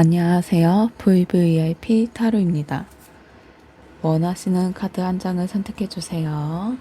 안녕하세요. VVIP 타로입니다. 원하시는 카드 한 장을 선택해 주세요.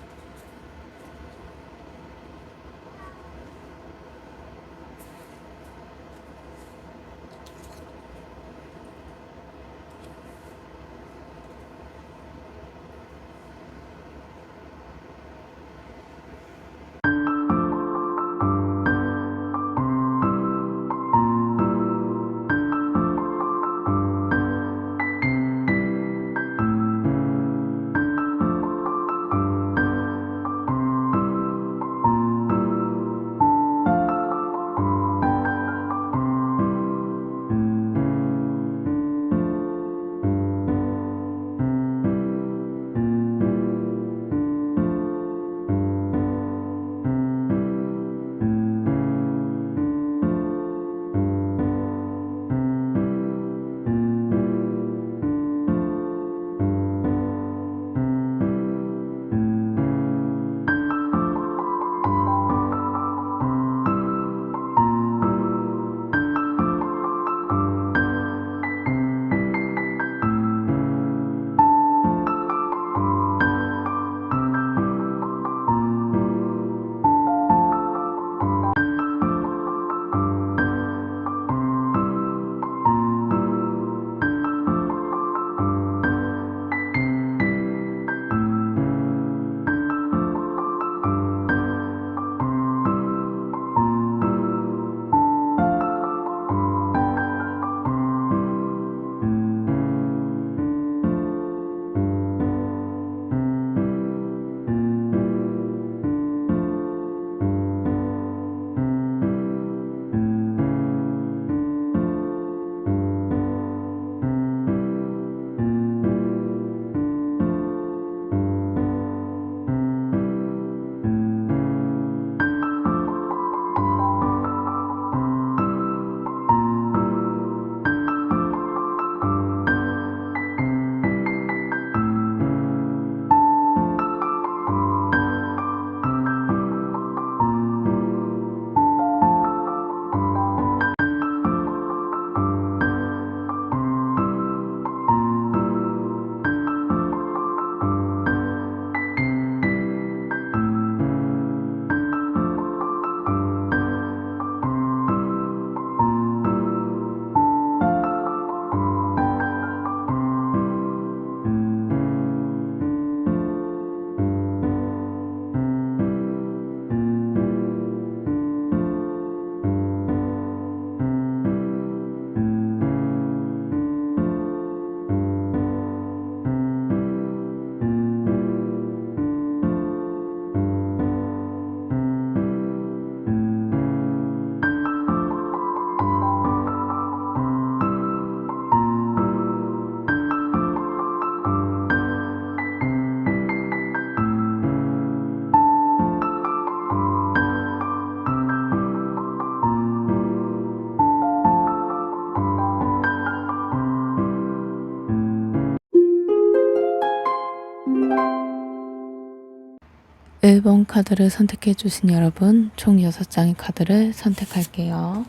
일 번 카드를 선택해 주신 여러분, 총 6장의 카드를 선택할게요.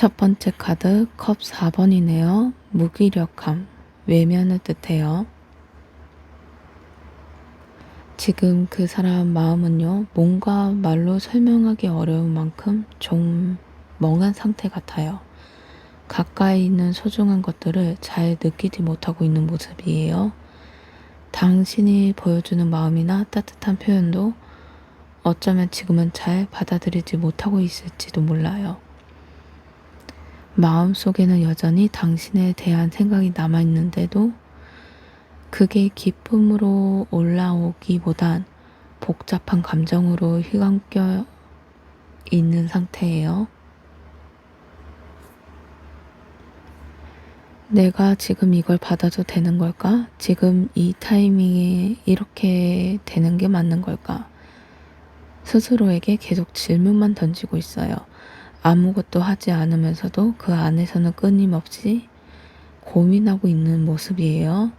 첫 번째 카드 컵 4번이네요. 무기력함, 외면을 뜻해요. 지금 그 사람 마음은요, 뭔가 말로 설명하기 어려운 만큼 좀 멍한 상태 같아요. 가까이 있는 소중한 것들을 잘 느끼지 못하고 있는 모습이에요. 당신이 보여주는 마음이나 따뜻한 표현도 어쩌면 지금은 잘 받아들이지 못하고 있을지도 몰라요. 마음속에는 여전히 당신에 대한 생각이 남아있는데도 그게 기쁨으로 올라오기보단 복잡한 감정으로 휘감겨 있는 상태예요. 내가 지금 이걸 받아도 되는 걸까? 지금 이 타이밍에 이렇게 되는 게 맞는 걸까? 스스로에게 계속 질문만 던지고 있어요. 아무것도 하지 않으면서도 그 안에서는 끊임없이 고민하고 있는 모습이에요.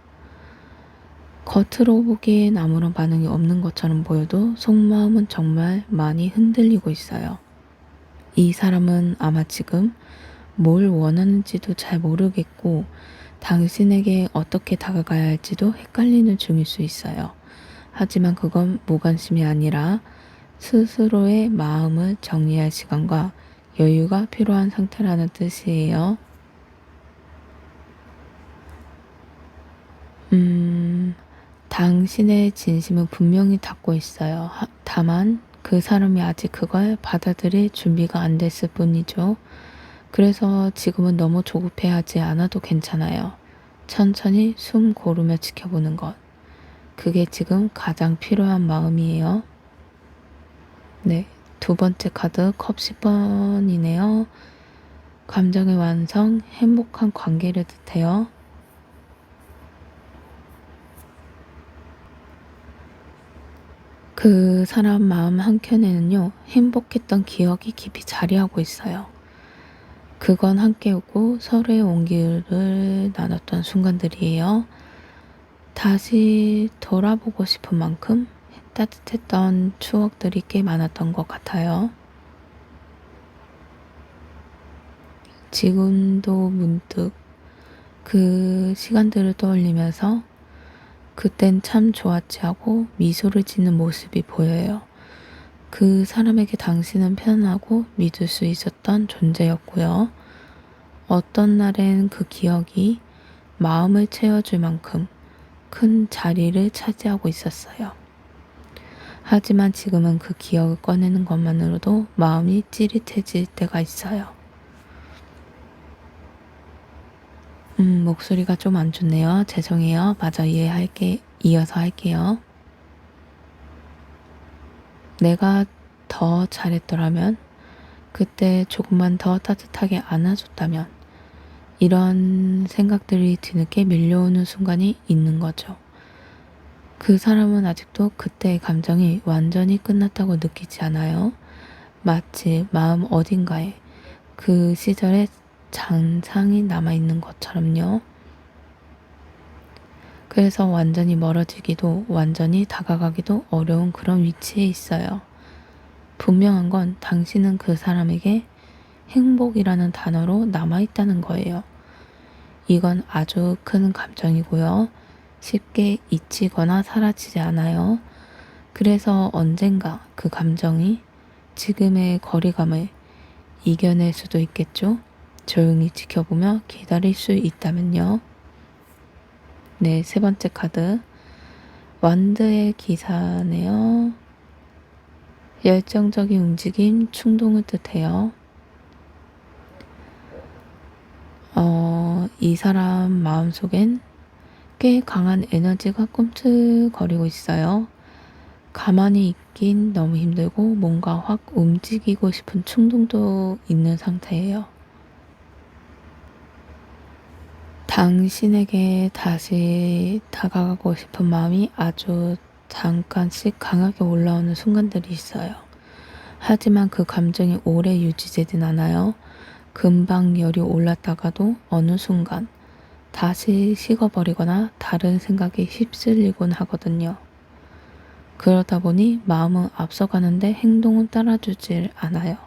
겉으로 보기엔 아무런 반응이 없는 것처럼 보여도 속마음은 정말 많이 흔들리고 있어요. 이 사람은 아마 지금 뭘 원하는지도 잘 모르겠고 당신에게 어떻게 다가가야 할지도 헷갈리는 중일 수 있어요. 하지만 그건 무관심이 아니라 스스로의 마음을 정리할 시간과 여유가 필요한 상태라는 뜻이에요. 당신의 진심은 분명히 닿고 있어요. 다만 그 사람이 아직 그걸 받아들일 준비가 안 됐을 뿐이죠. 그래서 지금은 너무 조급해하지 않아도 괜찮아요. 천천히 숨 고르며 지켜보는 것. 그게 지금 가장 필요한 마음이에요. 네, 두 번째 카드 컵 10번이네요. 감정의 완성, 행복한 관계를 뜻해요. 그 사람 마음 한켠에는요, 행복했던 기억이 깊이 자리하고 있어요. 그건 함께 웃고 서로의 온기를 나눴던 순간들이에요. 다시 돌아보고 싶은 만큼 따뜻했던 추억들이 꽤 많았던 것 같아요. 지금도 문득 그 시간들을 떠올리면서 그땐 참 좋았지 하고 미소를 짓는 모습이 보여요. 그 사람에게 당신은 편하고 믿을 수 있었던 존재였고요. 어떤 날엔 그 기억이 마음을 채워줄 만큼 큰 자리를 차지하고 있었어요. 하지만 지금은 그 기억을 꺼내는 것만으로도 마음이 찌릿해질 때가 있어요. 목소리가 좀 안 좋네요. 죄송해요. 마저 이어서 할게요. 내가 더 잘했더라면, 그때 조금만 더 따뜻하게 안아줬다면, 이런 생각들이 뒤늦게 밀려오는 순간이 있는 거죠. 그 사람은 아직도 그때의 감정이 완전히 끝났다고 느끼지 않아요. 마치 마음 어딘가에 그 시절의 잔상이 남아있는 것처럼요. 그래서 완전히 멀어지기도 완전히 다가가기도 어려운 그런 위치에 있어요. 분명한 건 당신은 그 사람에게 행복이라는 단어로 남아있다는 거예요. 이건 아주 큰 감정이고요. 쉽게 잊히거나 사라지지 않아요. 그래서 언젠가 그 감정이 지금의 거리감을 이겨낼 수도 있겠죠. 조용히 지켜보며 기다릴 수 있다면요. 네, 세 번째 카드. 완드의 기사네요. 열정적인 움직임, 충동을 뜻해요. 이 사람 마음속엔 꽤 강한 에너지가 꿈틀거리고 있어요. 가만히 있긴 너무 힘들고 뭔가 확 움직이고 싶은 충동도 있는 상태예요. 당신에게 다시 다가가고 싶은 마음이 아주 잠깐씩 강하게 올라오는 순간들이 있어요. 하지만 그 감정이 오래 유지되진 않아요. 금방 열이 올랐다가도 어느 순간 다시 식어버리거나 다른 생각에 휩쓸리곤 하거든요. 그러다 보니 마음은 앞서가는데 행동은 따라주질 않아요.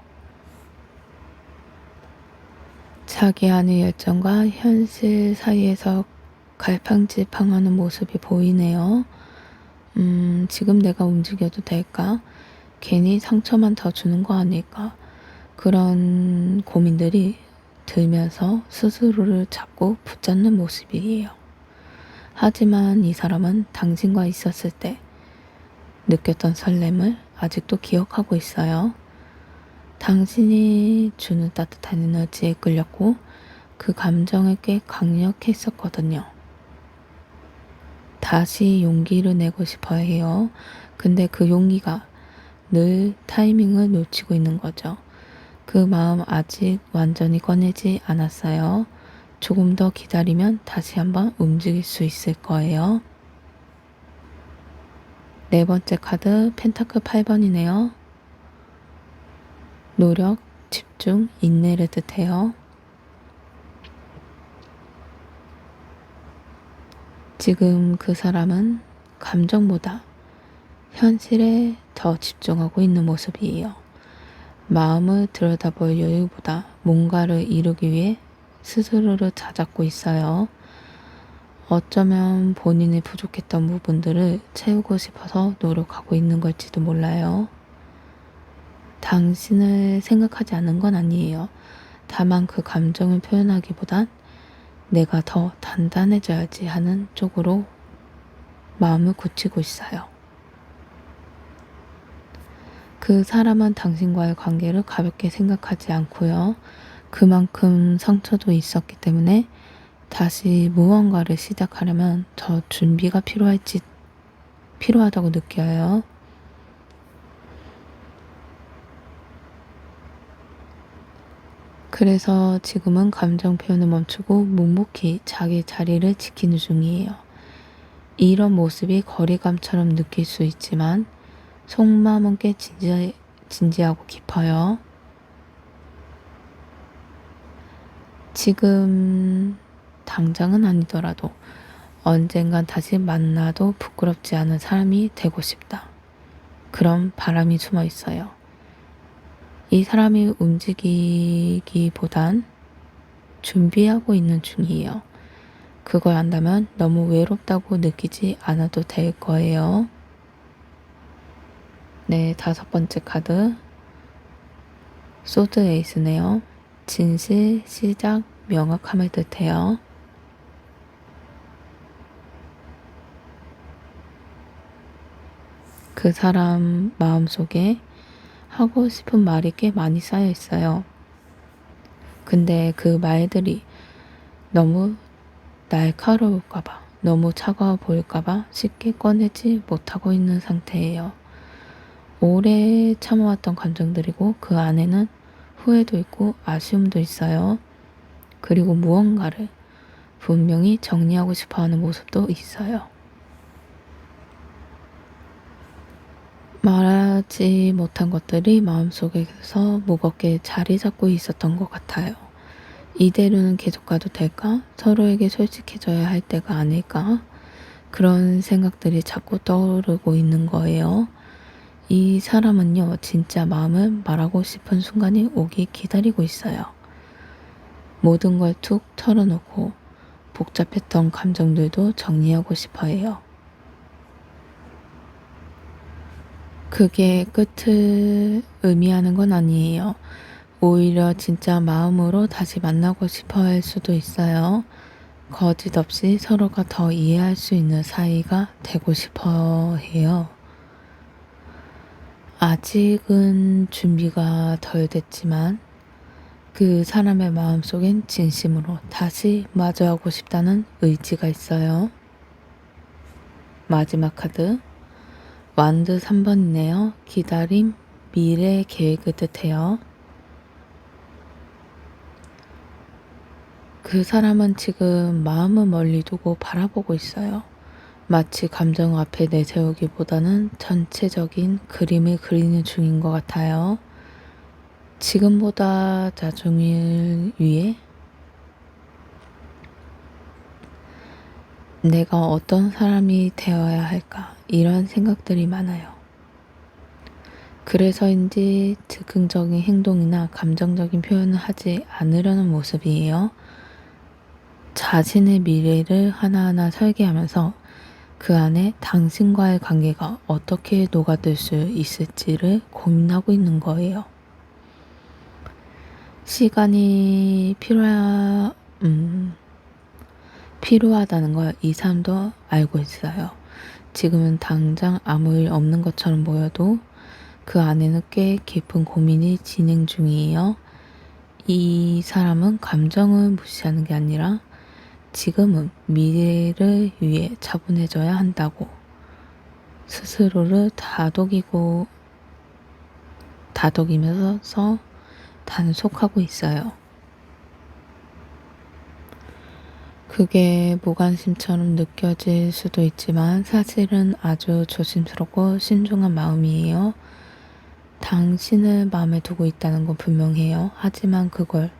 자기 안의 열정과 현실 사이에서 갈팡질팡하는 모습이 보이네요. 지금 내가 움직여도 될까? 괜히 상처만 더 주는 거 아닐까? 그런 고민들이 들면서 스스로를 자꾸 붙잡는 모습이에요. 하지만 이 사람은 당신과 있었을 때 느꼈던 설렘을 아직도 기억하고 있어요. 당신이 주는 따뜻한 에너지에 끌렸고 그 감정을 꽤 강력했었거든요. 다시 용기를 내고 싶어 해요. 근데 그 용기가 늘 타이밍을 놓치고 있는 거죠. 그 마음 아직 완전히 꺼내지 않았어요. 조금 더 기다리면 다시 한번 움직일 수 있을 거예요. 네 번째 카드 펜타클 8번이네요. 노력, 집중, 인내를 뜻해요. 지금 그 사람은 감정보다 현실에 더 집중하고 있는 모습이에요. 마음을 들여다볼 여유보다 뭔가를 이루기 위해 스스로를 다잡고 있어요. 어쩌면 본인이 부족했던 부분들을 채우고 싶어서 노력하고 있는 걸지도 몰라요. 당신을 생각하지 않는 건 아니에요. 다만 그 감정을 표현하기보단 내가 더 단단해져야지 하는 쪽으로 마음을 굳히고 있어요. 그 사람은 당신과의 관계를 가볍게 생각하지 않고요. 그만큼 상처도 있었기 때문에 다시 무언가를 시작하려면 더 준비가 필요하다고 느껴요. 그래서 지금은 감정 표현을 멈추고 묵묵히 자기 자리를 지키는 중이에요. 이런 모습이 거리감처럼 느낄 수 있지만 속마음은 꽤 진지하고 깊어요. 지금 당장은 아니더라도 언젠간 다시 만나도 부끄럽지 않은 사람이 되고 싶다. 그런 바람이 숨어 있어요. 이 사람이 움직이기보단 준비하고 있는 중이에요. 그걸 안다면 너무 외롭다고 느끼지 않아도 될 거예요. 네, 다섯 번째 카드 소드 에이스네요. 진실, 시작, 명확함을 뜻해요. 그 사람 마음속에 하고 싶은 말이 꽤 많이 쌓여 있어요. 근데 그 말들이 너무 날카로울까봐, 너무 차가워 보일까봐 쉽게 꺼내지 못하고 있는 상태예요. 오래 참아왔던 감정들이고 그 안에는 후회도 있고 아쉬움도 있어요. 그리고 무언가를 분명히 정리하고 싶어하는 모습도 있어요. 말하지 못한 것들이 마음속에서 무겁게 자리 잡고 있었던 것 같아요. 이대로는 계속 가도 될까? 서로에게 솔직해져야 할 때가 아닐까? 그런 생각들이 자꾸 떠오르고 있는 거예요. 이 사람은요, 진짜 마음을 말하고 싶은 순간이 오기 기다리고 있어요. 모든 걸 툭 털어놓고 복잡했던 감정들도 정리하고 싶어 해요. 그게 끝을 의미하는 건 아니에요. 오히려 진짜 마음으로 다시 만나고 싶어 할 수도 있어요. 거짓 없이 서로가 더 이해할 수 있는 사이가 되고 싶어 해요. 아직은 준비가 덜 됐지만 그 사람의 마음속엔 진심으로 다시 마주하고 싶다는 의지가 있어요. 마지막 카드 완드 3번이네요. 기다림, 미래 계획을 뜻해요. 그 사람은 지금 마음을 멀리 두고 바라보고 있어요. 마치 감정 앞에 내세우기보다는 전체적인 그림을 그리는 중인 것 같아요. 지금보다 나중을 위해 내가 어떤 사람이 되어야 할까 이런 생각들이 많아요. 그래서인지 즉흥적인 행동이나 감정적인 표현을 하지 않으려는 모습이에요. 자신의 미래를 하나하나 설계하면서 그 안에 당신과의 관계가 어떻게 녹아들 수 있을지를 고민하고 있는 거예요. 시간이 필요하다는 걸 이 사람도 알고 있어요. 지금은 당장 아무 일 없는 것처럼 보여도 그 안에는 꽤 깊은 고민이 진행 중이에요. 이 사람은 감정을 무시하는 게 아니라 지금은 미래를 위해 차분해져야 한다고 스스로를 다독이면서 단속하고 있어요. 그게 무관심처럼 느껴질 수도 있지만 사실은 아주 조심스럽고 신중한 마음이에요. 당신을 마음에 두고 있다는 건 분명해요. 하지만 그걸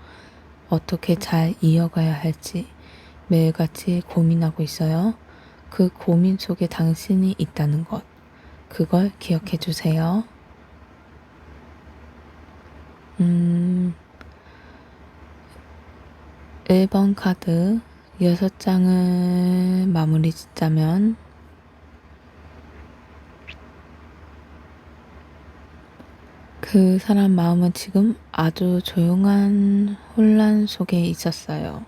어떻게 잘 이어가야 할지 매일같이 고민하고 있어요. 그 고민 속에 당신이 있다는 것, 그걸 기억해 주세요. 1번 카드 6장을 마무리 짓자면 그 사람 마음은 지금 아주 조용한 혼란 속에 있었어요.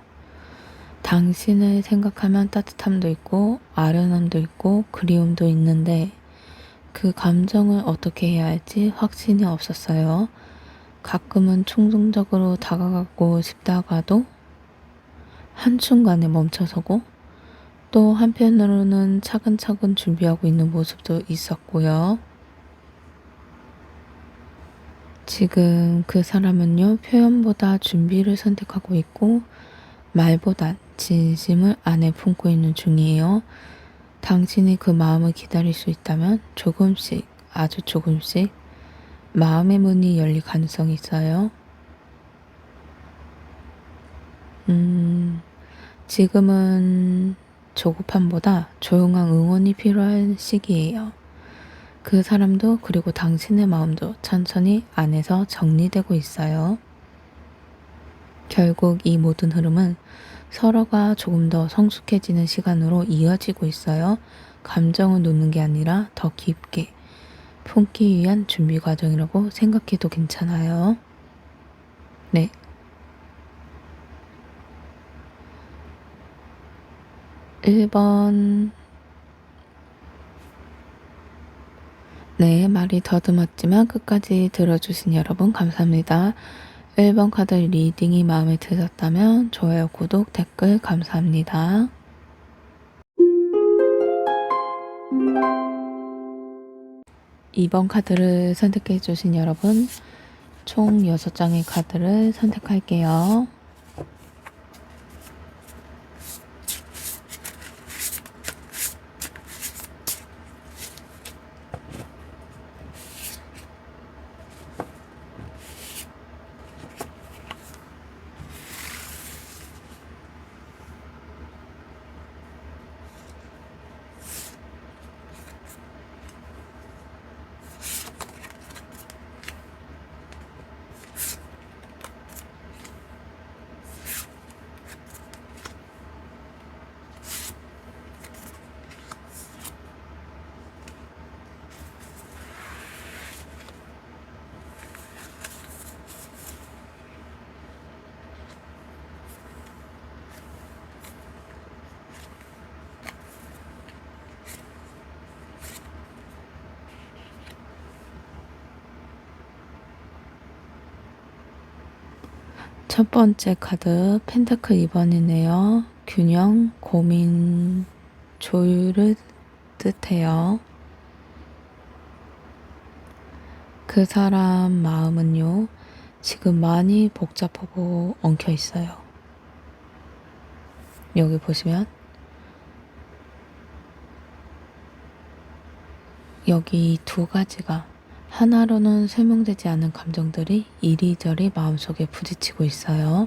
당신을 생각하면 따뜻함도 있고 아련함도 있고 그리움도 있는데 그 감정을 어떻게 해야 할지 확신이 없었어요. 가끔은 충동적으로 다가가고 싶다가도 한순간에 멈춰서고 또 한편으로는 차근차근 준비하고 있는 모습도 있었고요. 지금 그 사람은요, 표현보다 준비를 선택하고 있고 말보단 진심을 안에 품고 있는 중이에요. 당신이 그 마음을 기다릴 수 있다면 조금씩, 아주 조금씩 마음의 문이 열릴 가능성이 있어요. 지금은 조급함보다 조용한 응원이 필요한 시기예요. 그 사람도 그리고 당신의 마음도 천천히 안에서 정리되고 있어요. 결국 이 모든 흐름은 서로가 조금 더 성숙해지는 시간으로 이어지고 있어요. 감정을 놓는 게 아니라 더 깊게 품기 위한 준비 과정이라고 생각해도 괜찮아요. 네. (1번) 네, 말이 더듬었지만 끝까지 들어주신 여러분 감사합니다. 1번 카드 리딩이 마음에 드셨다면 좋아요, 구독, 댓글 감사합니다. 2번 카드를 선택해 주신 여러분 총 6장의 카드를 선택할게요. 첫 번째 카드 펜타클 2번이네요. 균형, 고민, 조율을 뜻해요. 그 사람 마음은요, 지금 많이 복잡하고 엉켜 있어요. 여기 보시면 여기 두 가지가 하나로는 설명되지 않은 감정들이 이리저리 마음속에 부딪히고 있어요.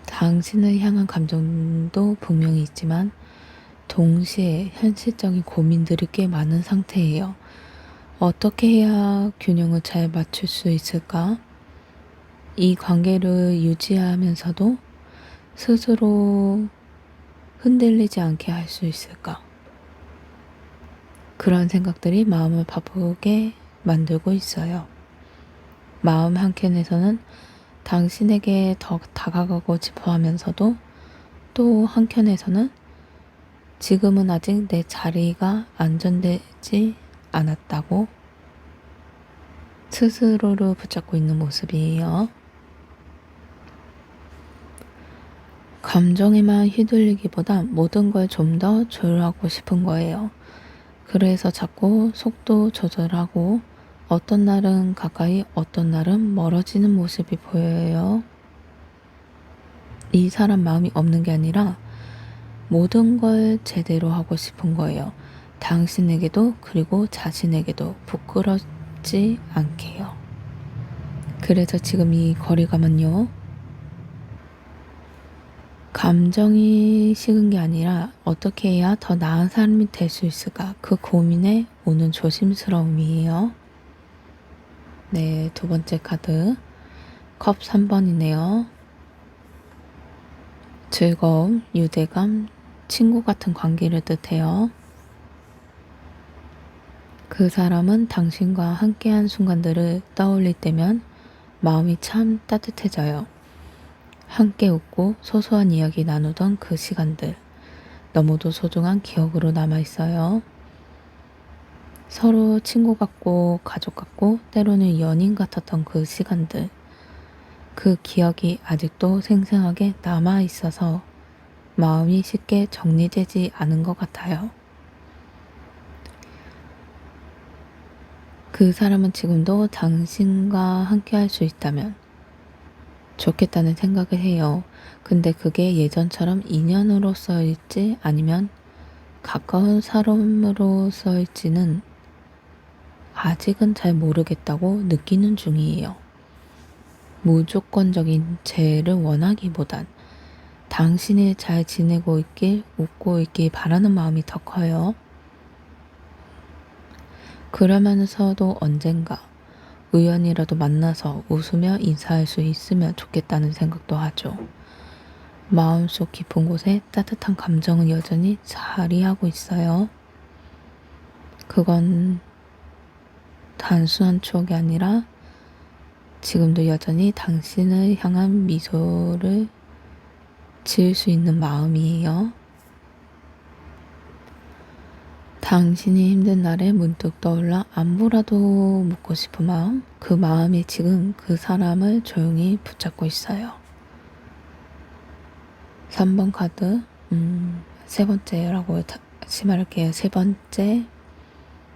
당신을 향한 감정도 분명히 있지만 동시에 현실적인 고민들이 꽤 많은 상태예요. 어떻게 해야 균형을 잘 맞출 수 있을까? 이 관계를 유지하면서도 스스로 흔들리지 않게 할 수 있을까? 그런 생각들이 마음을 바쁘게 만들고 있어요. 마음 한켠에서는 당신에게 더 다가가고 싶어 하면서도 또 한켠에서는 지금은 아직 내 자리가 안전되지 않았다고 스스로를 붙잡고 있는 모습이에요. 감정에만 휘둘리기보다 모든 걸 좀 더 조율하고 싶은 거예요. 그래서 자꾸 속도 조절하고 어떤 날은 가까이 어떤 날은 멀어지는 모습이 보여요. 이 사람 마음이 없는 게 아니라 모든 걸 제대로 하고 싶은 거예요. 당신에게도 그리고 자신에게도 부끄럽지 않게요. 그래서 지금 이 거리감은요. 감정이 식은 게 아니라 어떻게 해야 더 나은 사람이 될 수 있을까? 그 고민에 오는 조심스러움이에요. 네, 두 번째 카드. 컵 3번이네요. 즐거움, 유대감, 친구 같은 관계를 뜻해요. 그 사람은 당신과 함께한 순간들을 떠올릴 때면 마음이 참 따뜻해져요. 함께 웃고 소소한 이야기 나누던 그 시간들, 너무도 소중한 기억으로 남아있어요. 서로 친구 같고 가족 같고 때로는 연인 같았던 그 시간들, 그 기억이 아직도 생생하게 남아있어서 마음이 쉽게 정리되지 않은 것 같아요. 그 사람은 지금도 당신과 함께 할 수 있다면 좋겠다는 생각을 해요. 근데 그게 예전처럼 인연으로서일지 아니면 가까운 사람으로서일지는 아직은 잘 모르겠다고 느끼는 중이에요. 무조건적인 재해를 원하기보단 당신이 잘 지내고 있길, 웃고 있길 바라는 마음이 더 커요. 그러면서도 언젠가 우연이라도 만나서 웃으며 인사할 수 있으면 좋겠다는 생각도 하죠. 마음속 깊은 곳에 따뜻한 감정은 여전히 자리하고 있어요. 그건 단순한 추억이 아니라 지금도 여전히 당신을 향한 미소를 지을 수 있는 마음이에요. 당신이 힘든 날에 문득 떠올라 안부라도 묻고 싶은 마음, 그 마음이 지금 그 사람을 조용히 붙잡고 있어요. 3번 카드, 세 번째라고 다시 말할게요. 세 번째,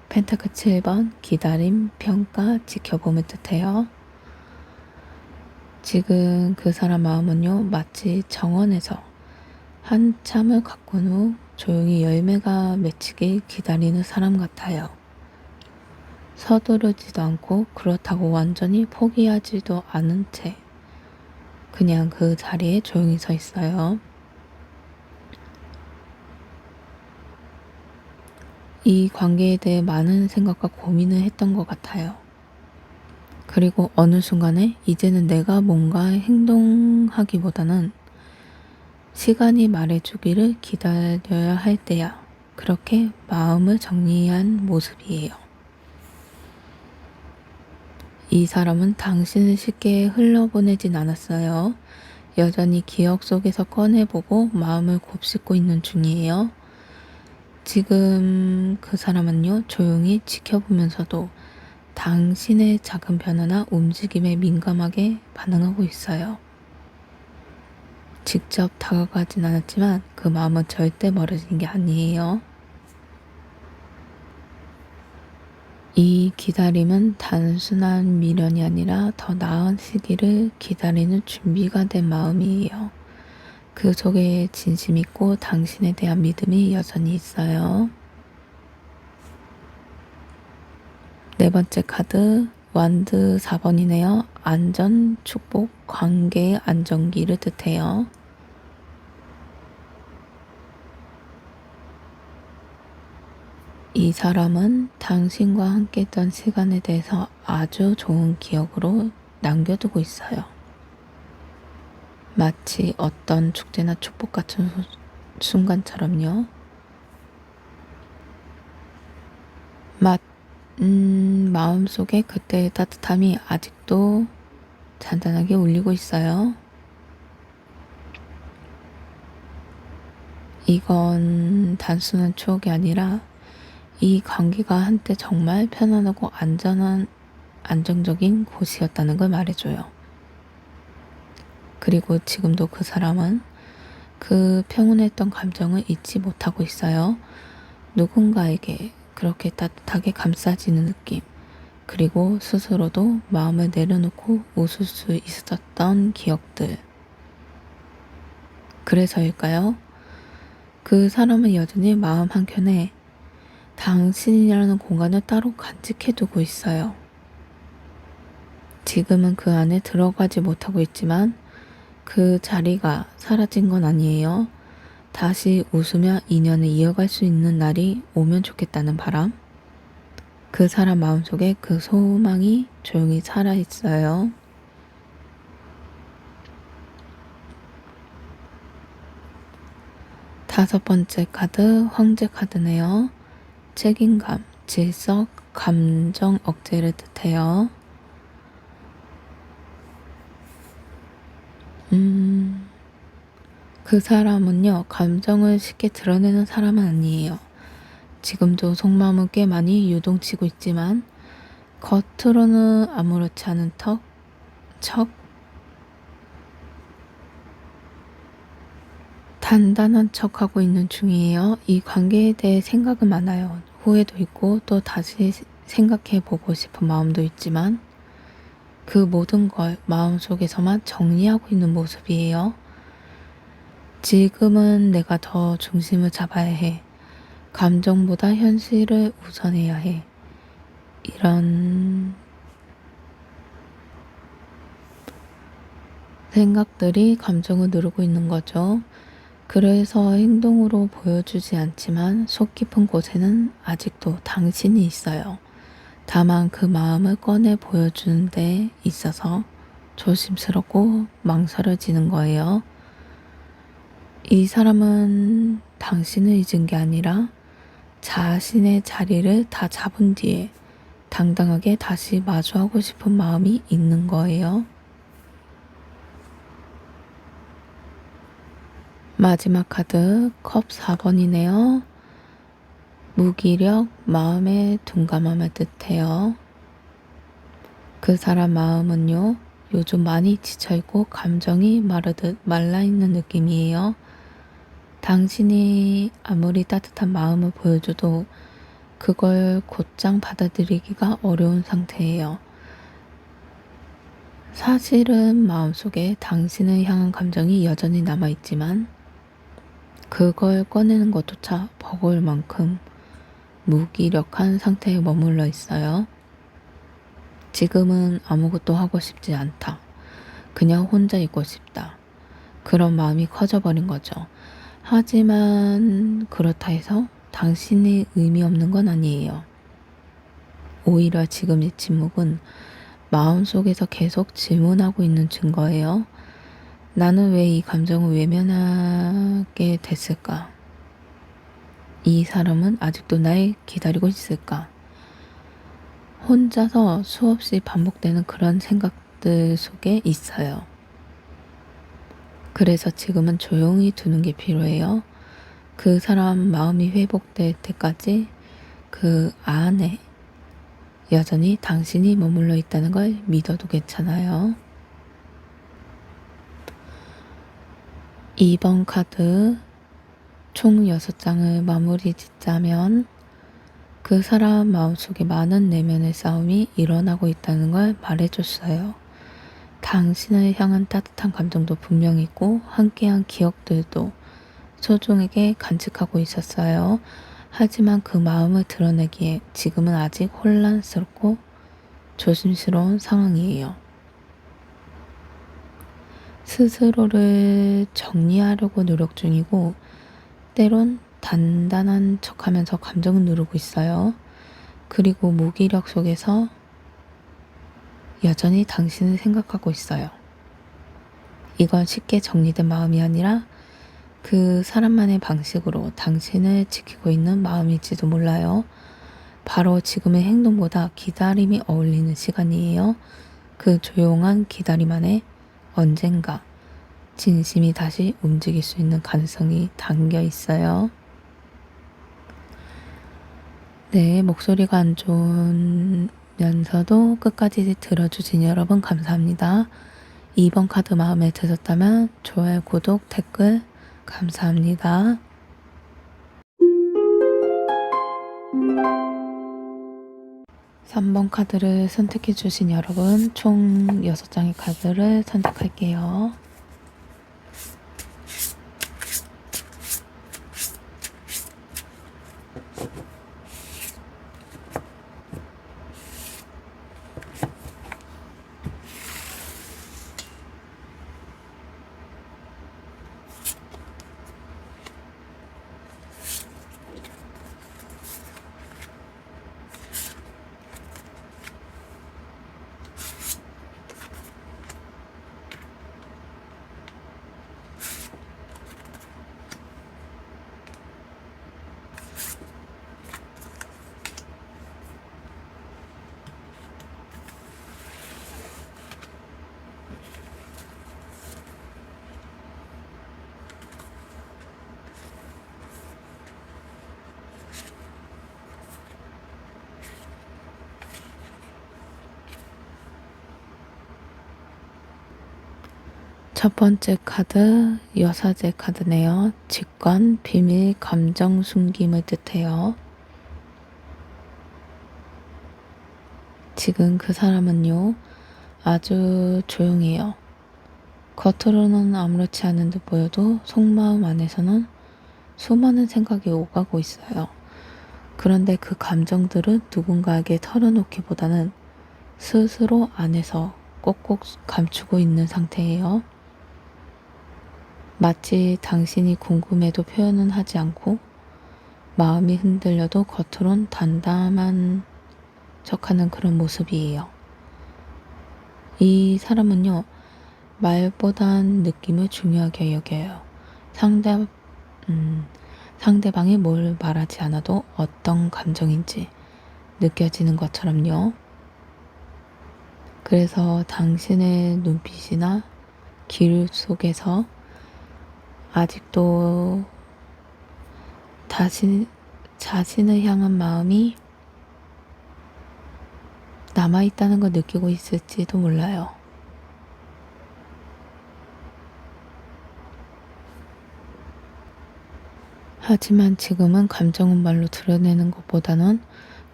펜타클 7번, 기다림, 평가, 지켜봄을 뜻해요. 지금 그 사람 마음은요, 마치 정원에서 한참을 가꾼 후 조용히 열매가 맺히길 기다리는 사람 같아요. 서두르지도 않고 그렇다고 완전히 포기하지도 않은 채 그냥 그 자리에 조용히 서 있어요. 이 관계에 대해 많은 생각과 고민을 했던 것 같아요. 그리고 어느 순간에 이제는 내가 뭔가 행동하기보다는 시간이 말해주기를 기다려야 할 때야. 그렇게 마음을 정리한 모습이에요. 이 사람은 당신을 쉽게 흘러보내진 않았어요. 여전히 기억 속에서 꺼내보고 마음을 곱씹고 있는 중이에요. 지금 그 사람은요, 조용히 지켜보면서도 당신의 작은 변화나 움직임에 민감하게 반응하고 있어요. 직접 다가가진 않았지만 그 마음은 절대 멀어진 게 아니에요. 이 기다림은 단순한 미련이 아니라 더 나은 시기를 기다리는 준비가 된 마음이에요. 그 속에 진심 있고 당신에 대한 믿음이 여전히 있어요. 네 번째 카드, 완드 4번이네요. 안전, 축복, 관계의 안정기를 뜻해요. 이 사람은 당신과 함께 했던 시간에 대해서 아주 좋은 기억으로 남겨두고 있어요. 마치 어떤 축제나 축복 같은 순간처럼요. 마음속에 그때의 따뜻함이 아직도 잔잔하게 울리고 있어요. 이건 단순한 추억이 아니라 이 관계가 한때 정말 편안하고 안정적인 곳이었다는 걸 말해줘요. 그리고 지금도 그 사람은 그 평온했던 감정을 잊지 못하고 있어요. 누군가에게 그렇게 따뜻하게 감싸지는 느낌. 그리고 스스로도 마음을 내려놓고 웃을 수 있었던 기억들. 그래서일까요? 그 사람은 여전히 마음 한켠에 당신이라는 공간을 따로 간직해두고 있어요. 지금은 그 안에 들어가지 못하고 있지만 그 자리가 사라진 건 아니에요. 다시 웃으며 인연을 이어갈 수 있는 날이 오면 좋겠다는 바람. 그 사람 마음속에 그 소망이 조용히 살아있어요. 다섯 번째 카드, 황제 카드네요. 책임감, 질서, 감정 억제를 뜻해요. 그 사람은요, 감정을 쉽게 드러내는 사람은 아니에요. 지금도 속마음은 꽤 많이 유동치고 있지만, 겉으로는 아무렇지 않은 척, 단단한 척하고 있는 중이에요. 이 관계에 대해 생각은 많아요. 후회도 있고, 또 다시 생각해보고 싶은 마음도 있지만, 그 모든 걸 마음속에서만 정리하고 있는 모습이에요. 지금은 내가 더 중심을 잡아야 해. 감정보다 현실을 우선해야 해. 이런 생각들이 감정을 누르고 있는 거죠. 그래서 행동으로 보여주지 않지만 속 깊은 곳에는 아직도 당신이 있어요. 다만 그 마음을 꺼내 보여주는 데 있어서 조심스럽고 망설여지는 거예요. 이 사람은 당신을 잊은 게 아니라 자신의 자리를 다 잡은 뒤에 당당하게 다시 마주하고 싶은 마음이 있는 거예요. 마지막 카드 컵 4번이네요. 무기력, 마음의 둔감함을 뜻해요. 그 사람 마음은요, 요즘 많이 지쳐있고 감정이 마르듯 말라있는 느낌이에요. 당신이 아무리 따뜻한 마음을 보여줘도 그걸 곧장 받아들이기가 어려운 상태예요. 사실은 마음속에 당신을 향한 감정이 여전히 남아있지만 그걸 꺼내는 것조차 버거울 만큼 무기력한 상태에 머물러 있어요. 지금은 아무것도 하고 싶지 않다. 그냥 혼자 있고 싶다. 그런 마음이 커져버린 거죠. 하지만 그렇다 해서 당신이 의미 없는 건 아니에요. 오히려 지금 이 침묵은 마음속에서 계속 질문하고 있는 증거예요. 나는 왜 이 감정을 외면하게 됐을까? 이 사람은 아직도 날 기다리고 있을까? 혼자서 수없이 반복되는 그런 생각들 속에 있어요. 그래서 지금은 조용히 두는 게 필요해요. 그 사람 마음이 회복될 때까지 그 안에 여전히 당신이 머물러 있다는 걸 믿어도 괜찮아요. 2번 카드 총 6장을 마무리 짓자면 그 사람 마음속에 많은 내면의 싸움이 일어나고 있다는 걸 말해줬어요. 당신을 향한 따뜻한 감정도 분명히 있고 함께한 기억들도 소중하게 간직하고 있었어요. 하지만 그 마음을 드러내기에 지금은 아직 혼란스럽고 조심스러운 상황이에요. 스스로를 정리하려고 노력 중이고 때론 단단한 척하면서 감정을 누르고 있어요. 그리고 무기력 속에서 여전히 당신을 생각하고 있어요. 이건 쉽게 정리된 마음이 아니라 그 사람만의 방식으로 당신을 지키고 있는 마음일지도 몰라요. 바로 지금의 행동보다 기다림이 어울리는 시간이에요. 그 조용한 기다림 안에 언젠가 진심이 다시 움직일 수 있는 가능성이 담겨 있어요. 네, 목소리가 안 좋으면서도 끝까지 들어주신 여러분 감사합니다. 2번 카드 마음에 드셨다면 좋아요, 구독, 댓글 감사합니다. 3번 카드를 선택해 주신 여러분 총 6장의 카드를 선택할게요. 첫 번째 카드 여사제 카드네요. 직관, 비밀, 감정 숨김을 뜻해요. 지금 그 사람은요, 아주 조용해요. 겉으로는 아무렇지 않은 듯 보여도 속마음 안에서는 수많은 생각이 오가고 있어요. 그런데 그 감정들은 누군가에게 털어놓기보다는 스스로 안에서 꼭꼭 감추고 있는 상태예요. 마치 당신이 궁금해도 표현은 하지 않고 마음이 흔들려도 겉으론 담담한 척하는 그런 모습이에요. 이 사람은요, 말보단 느낌을 중요하게 여겨요. 상대방이 뭘 말하지 않아도 어떤 감정인지 느껴지는 것처럼요. 그래서 당신의 눈빛이나 기류 속에서 아직도 자신을 향한 마음이 남아있다는 걸 느끼고 있을지도 몰라요. 하지만 지금은 감정은 말로 드러내는 것보다는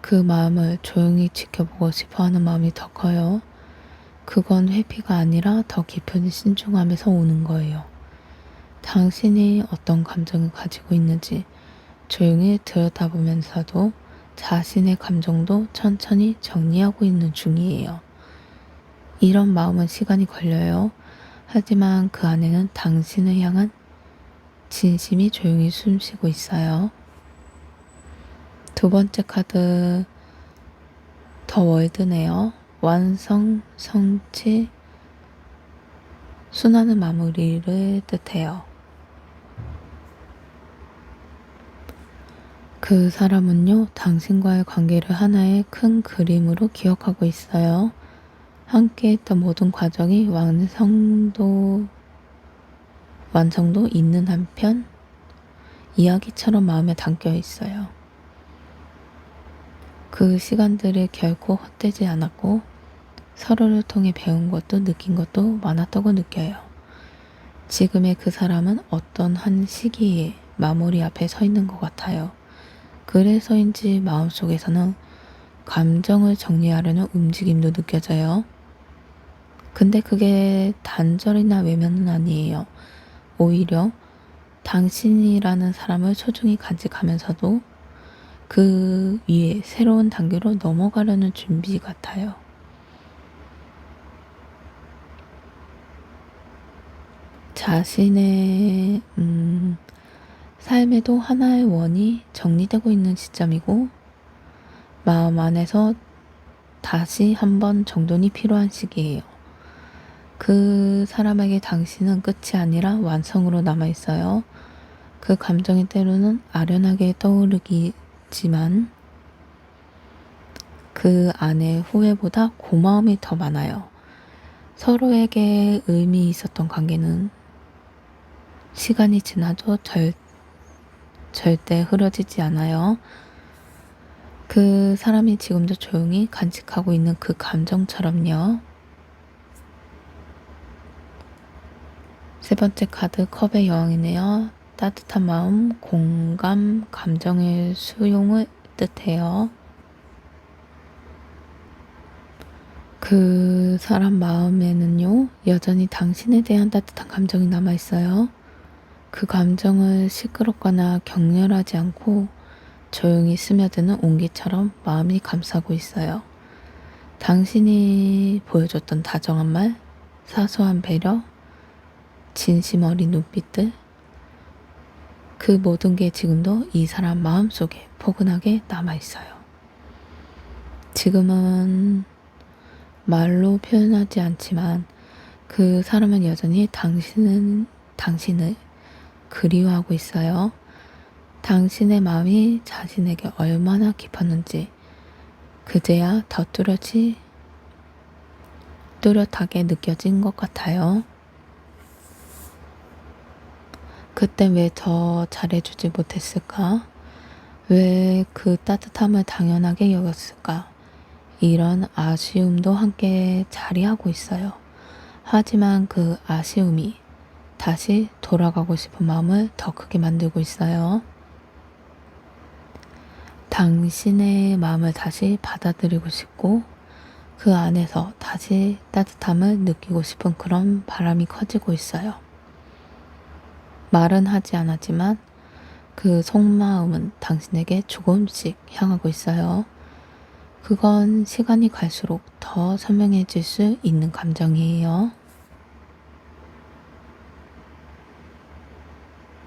그 마음을 조용히 지켜보고 싶어하는 마음이 더 커요. 그건 회피가 아니라 더 깊은 신중함에서 오는 거예요. 당신이 어떤 감정을 가지고 있는지 조용히 들여다보면서도 자신의 감정도 천천히 정리하고 있는 중이에요. 이런 마음은 시간이 걸려요. 하지만 그 안에는 당신을 향한 진심이 조용히 숨쉬고 있어요. 두 번째 카드 더 월드네요. 완성, 성취, 순환의 마무리를 뜻해요. 그 사람은요, 당신과의 관계를 하나의 큰 그림으로 기억하고 있어요. 함께 했던 모든 과정이 완성도 있는 한편, 이야기처럼 마음에 담겨 있어요. 그 시간들이 결코 헛되지 않았고, 서로를 통해 배운 것도 느낀 것도 많았다고 느껴요. 지금의 그 사람은 어떤 한 시기에 마무리 앞에 서 있는 것 같아요. 그래서인지 마음속에서는 감정을 정리하려는 움직임도 느껴져요. 근데 그게 단절이나 외면은 아니에요. 오히려 당신이라는 사람을 소중히 간직하면서도 그 위에 새로운 단계로 넘어가려는 준비 같아요. 자신의 삶에도 하나의 원이 정리되고 있는 시점이고 마음 안에서 다시 한번 정돈이 필요한 시기예요. 그 사람에게 당신은 끝이 아니라 완성으로 남아있어요. 그 감정이 때로는 아련하게 떠오르기지만 그 안에 후회보다 고마움이 더 많아요. 서로에게 의미 있었던 관계는 시간이 지나도 절대 흐려지지 않아요. 그 사람이 지금도 조용히 간직하고 있는 그 감정처럼요. 세 번째 카드 컵의 여왕이네요. 따뜻한 마음, 공감, 감정의 수용을 뜻해요. 그 사람 마음에는요, 여전히 당신에 대한 따뜻한 감정이 남아있어요. 그 감정을 시끄럽거나 격렬하지 않고 조용히 스며드는 온기처럼 마음이 감싸고 있어요. 당신이 보여줬던 다정한 말, 사소한 배려, 진심 어린 눈빛들, 그 모든 게 지금도 이 사람 마음속에 포근하게 남아있어요. 지금은 말로 표현하지 않지만 그 사람은 여전히 당신을 그리워하고 있어요. 당신의 마음이 자신에게 얼마나 깊었는지 그제야 더 뚜렷하게 느껴진 것 같아요. 그땐 왜 더 잘해주지 못했을까? 왜 그 따뜻함을 당연하게 여겼을까? 이런 아쉬움도 함께 자리하고 있어요. 하지만 그 아쉬움이 다시 돌아가고 싶은 마음을 더 크게 만들고 있어요. 당신의 마음을 다시 받아들이고 싶고 그 안에서 다시 따뜻함을 느끼고 싶은 그런 바람이 커지고 있어요. 말은 하지 않았지만 그 속마음은 당신에게 조금씩 향하고 있어요. 그건 시간이 갈수록 더 선명해질 수 있는 감정이에요.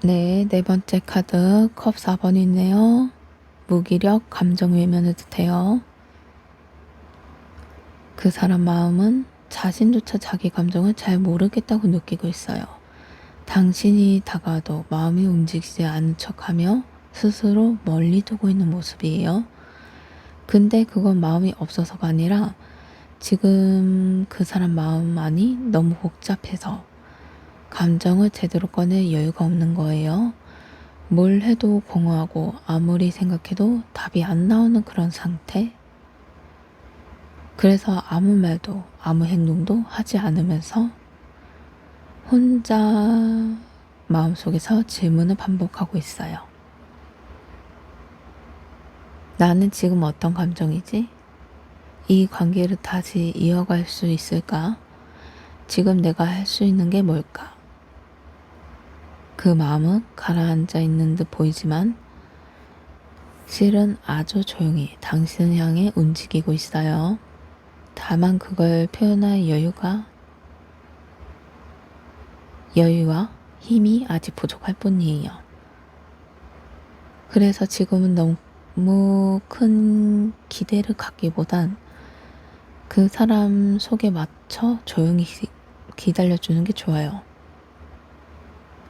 네, 네 번째 카드 컵 4번이네요. 무기력, 감정 외면을 뜻해요. 그 사람 마음은 자신조차 자기 감정을 잘 모르겠다고 느끼고 있어요. 당신이 다가와도 마음이 움직이지 않은 척하며 스스로 멀리 두고 있는 모습이에요. 근데 그건 마음이 없어서가 아니라 지금 그 사람 마음만이 너무 복잡해서 감정을 제대로 꺼낼 여유가 없는 거예요. 뭘 해도 공허하고 아무리 생각해도 답이 안 나오는 그런 상태. 그래서 아무 말도 아무 행동도 하지 않으면서 혼자 마음속에서 질문을 반복하고 있어요. 나는 지금 어떤 감정이지? 이 관계를 다시 이어갈 수 있을까? 지금 내가 할 수 있는 게 뭘까? 그 마음은 가라앉아 있는 듯 보이지만 실은 아주 조용히 당신을 향해 움직이고 있어요. 다만 그걸 표현할 여유와 힘이 아직 부족할 뿐이에요. 그래서 지금은 너무 큰 기대를 갖기보단 그 사람 속에 맞춰 조용히 기다려주는 게 좋아요.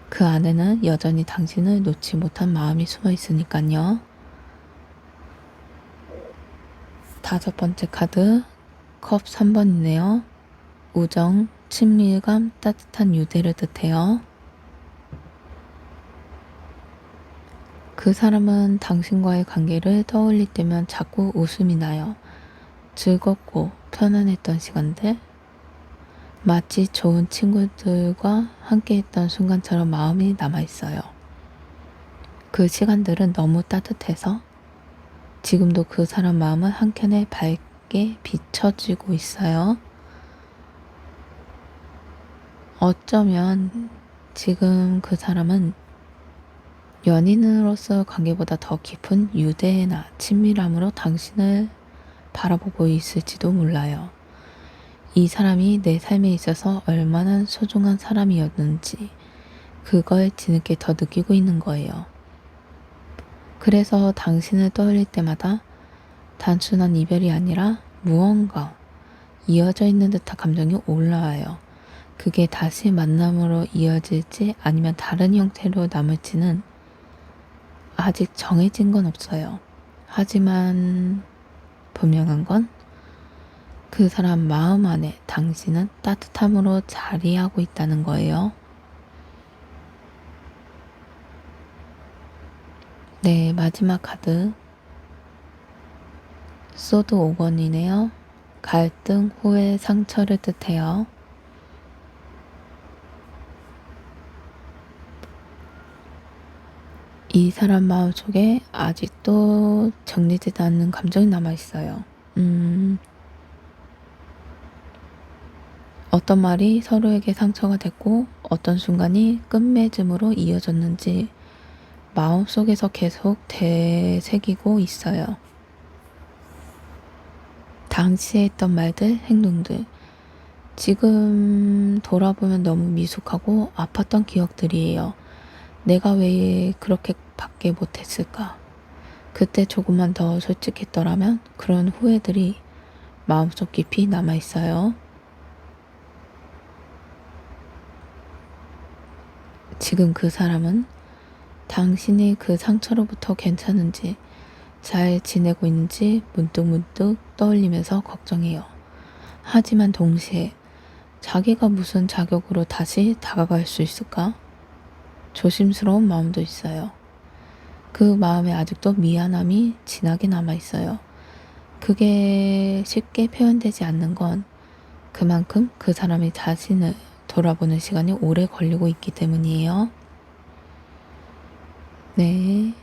그 안에는 여전히 당신을 놓지 못한 마음이 숨어 있으니까요. 다섯 번째 카드 컵 3번이네요. 우정, 친밀감, 따뜻한 유대를 뜻해요. 그 사람은 당신과의 관계를 떠올릴 때면 자꾸 웃음이 나요. 즐겁고 편안했던 시간들, 마치 좋은 친구들과 함께했던 순간처럼 마음이 남아있어요. 그 시간들은 너무 따뜻해서 지금도 그 사람 마음은 한켠에 밝게 비춰지고 있어요. 어쩌면 지금 그 사람은 연인으로서 관계보다 더 깊은 유대나 친밀함으로 당신을 바라보고 있을지도 몰라요. 이 사람이 내 삶에 있어서 얼마나 소중한 사람이었는지 그걸 뒤늦게 더 느끼고 있는 거예요. 그래서 당신을 떠올릴 때마다 단순한 이별이 아니라 무언가 이어져 있는 듯한 감정이 올라와요. 그게 다시 만남으로 이어질지 아니면 다른 형태로 남을지는 아직 정해진 건 없어요. 하지만 분명한 건 그 사람 마음 안에 당신은 따뜻함으로 자리하고 있다는 거예요. 네, 마지막 카드. 소드 5번이네요. 갈등, 후회, 상처를 뜻해요. 이 사람 마음속에 아직도 정리되지 않는 감정이 남아있어요. 어떤 말이 서로에게 상처가 됐고 어떤 순간이 끝맺음으로 이어졌는지 마음속에서 계속 되새기고 있어요. 당시에 했던 말들, 행동들. 지금 돌아보면 너무 미숙하고 아팠던 기억들이에요. 내가 왜 그렇게 밖에 못했을까? 그때 조금만 더 솔직했더라면 그런 후회들이 마음속 깊이 남아있어요. 지금 그 사람은 당신이 그 상처로부터 괜찮은지 잘 지내고 있는지 문득문득 떠올리면서 걱정해요. 하지만 동시에 자기가 무슨 자격으로 다시 다가갈 수 있을까? 조심스러운 마음도 있어요. 그 마음에 아직도 미안함이 진하게 남아있어요. 그게 쉽게 표현되지 않는 건 그만큼 그 사람이 자신을 돌아보는 시간이 오래 걸리고 있기 때문이에요. 네.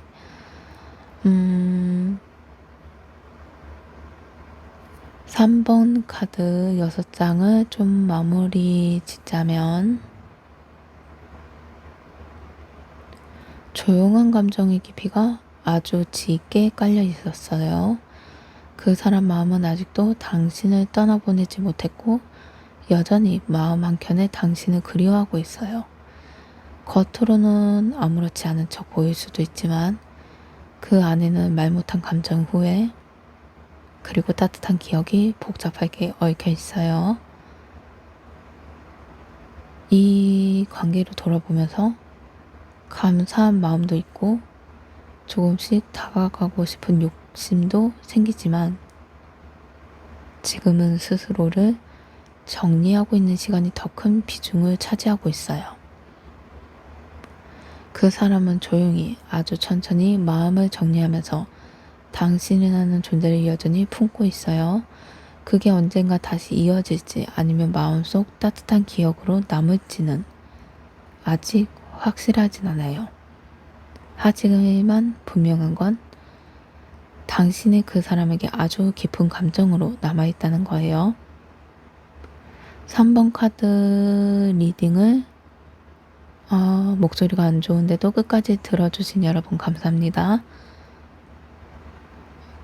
3번 카드 6장을 좀 마무리 짓자면 조용한 감정의 깊이가 아주 짙게 깔려 있었어요. 그 사람 마음은 아직도 당신을 떠나보내지 못했고 여전히 마음 한켠에 당신을 그리워하고 있어요. 겉으로는 아무렇지 않은 척 보일 수도 있지만 그 안에는 말 못한 감정 후에 그리고 따뜻한 기억이 복잡하게 얽혀 있어요. 이 관계를 돌아보면서 감사한 마음도 있고 조금씩 다가가고 싶은 욕심도 생기지만 지금은 스스로를 정리하고 있는 시간이 더 큰 비중을 차지하고 있어요. 그 사람은 조용히 아주 천천히 마음을 정리하면서 당신이라는 존재를 여전히 품고 있어요. 그게 언젠가 다시 이어질지 아니면 마음속 따뜻한 기억으로 남을지는 아직 확실하진 않아요. 하지만 분명한 건 당신이 그 사람에게 아주 깊은 감정으로 남아있다는 거예요. 3번 카드 리딩을 목소리가 안 좋은데도 끝까지 들어주신 여러분 감사합니다.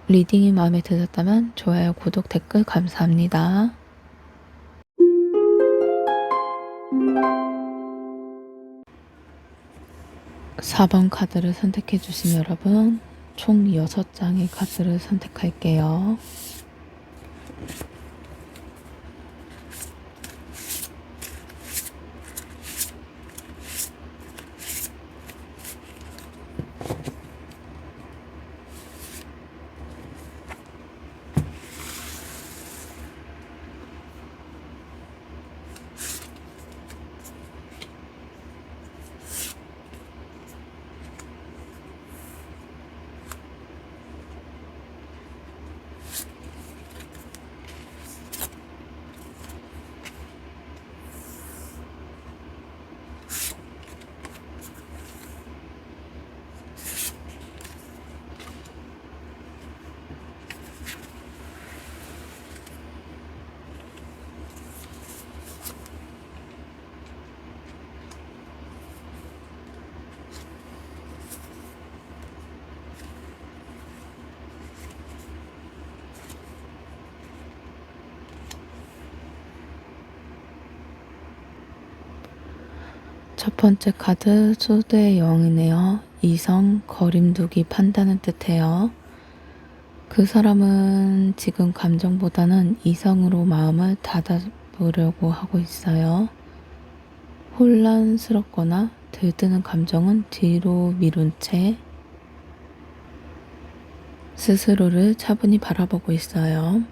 리딩이 마음에 드셨다면 좋아요, 구독, 댓글 감사합니다. (4번) 카드를 선택해 주신 여러분 총 6장의 카드를 선택할게요. 첫 번째 카드 소드의 여왕이네요. 이성, 거림두기, 판단은 뜻해요. 그 사람은 지금 감정보다는 이성으로 마음을 닫아보려고 하고 있어요. 혼란스럽거나 들뜨는 감정은 뒤로 미룬 채 스스로를 차분히 바라보고 있어요.